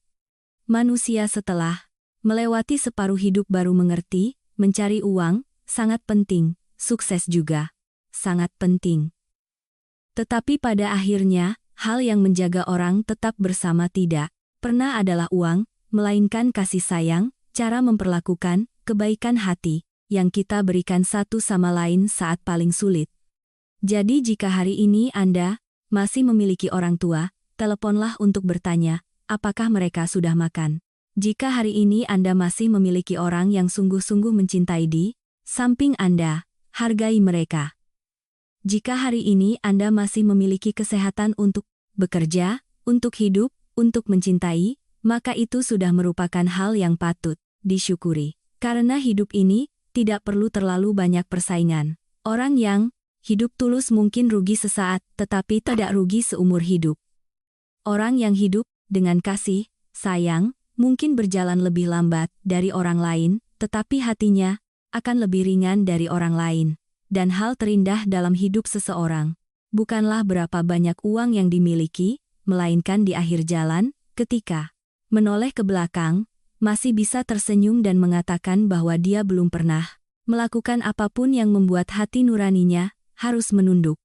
Manusia setelah melewati separuh hidup baru mengerti, mencari uang sangat penting, sukses juga sangat penting. Tetapi pada akhirnya, hal yang menjaga orang tetap bersama tidak pernah adalah uang, melainkan kasih sayang, cara memperlakukan, kebaikan hati, yang kita berikan satu sama lain saat paling sulit. Jadi jika hari ini Anda masih memiliki orang tua, teleponlah untuk bertanya, apakah mereka sudah makan. Jika hari ini Anda masih memiliki orang yang sungguh-sungguh mencintai di samping Anda, hargai mereka. Jika hari ini Anda masih memiliki kesehatan untuk bekerja, untuk hidup, untuk mencintai, maka itu sudah merupakan hal yang patut disyukuri. Karena hidup ini tidak perlu terlalu banyak persaingan. Orang yang hidup tulus mungkin rugi sesaat, tetapi tidak rugi seumur hidup. Orang yang hidup dengan kasih, sayang, mungkin berjalan lebih lambat dari orang lain, tetapi hatinya akan lebih ringan dari orang lain. Dan hal terindah dalam hidup seseorang bukanlah berapa banyak uang yang dimiliki, melainkan di akhir jalan, ketika menoleh ke belakang, masih bisa tersenyum dan mengatakan bahwa dia belum pernah melakukan apapun yang membuat hati nuraninya harus menunduk.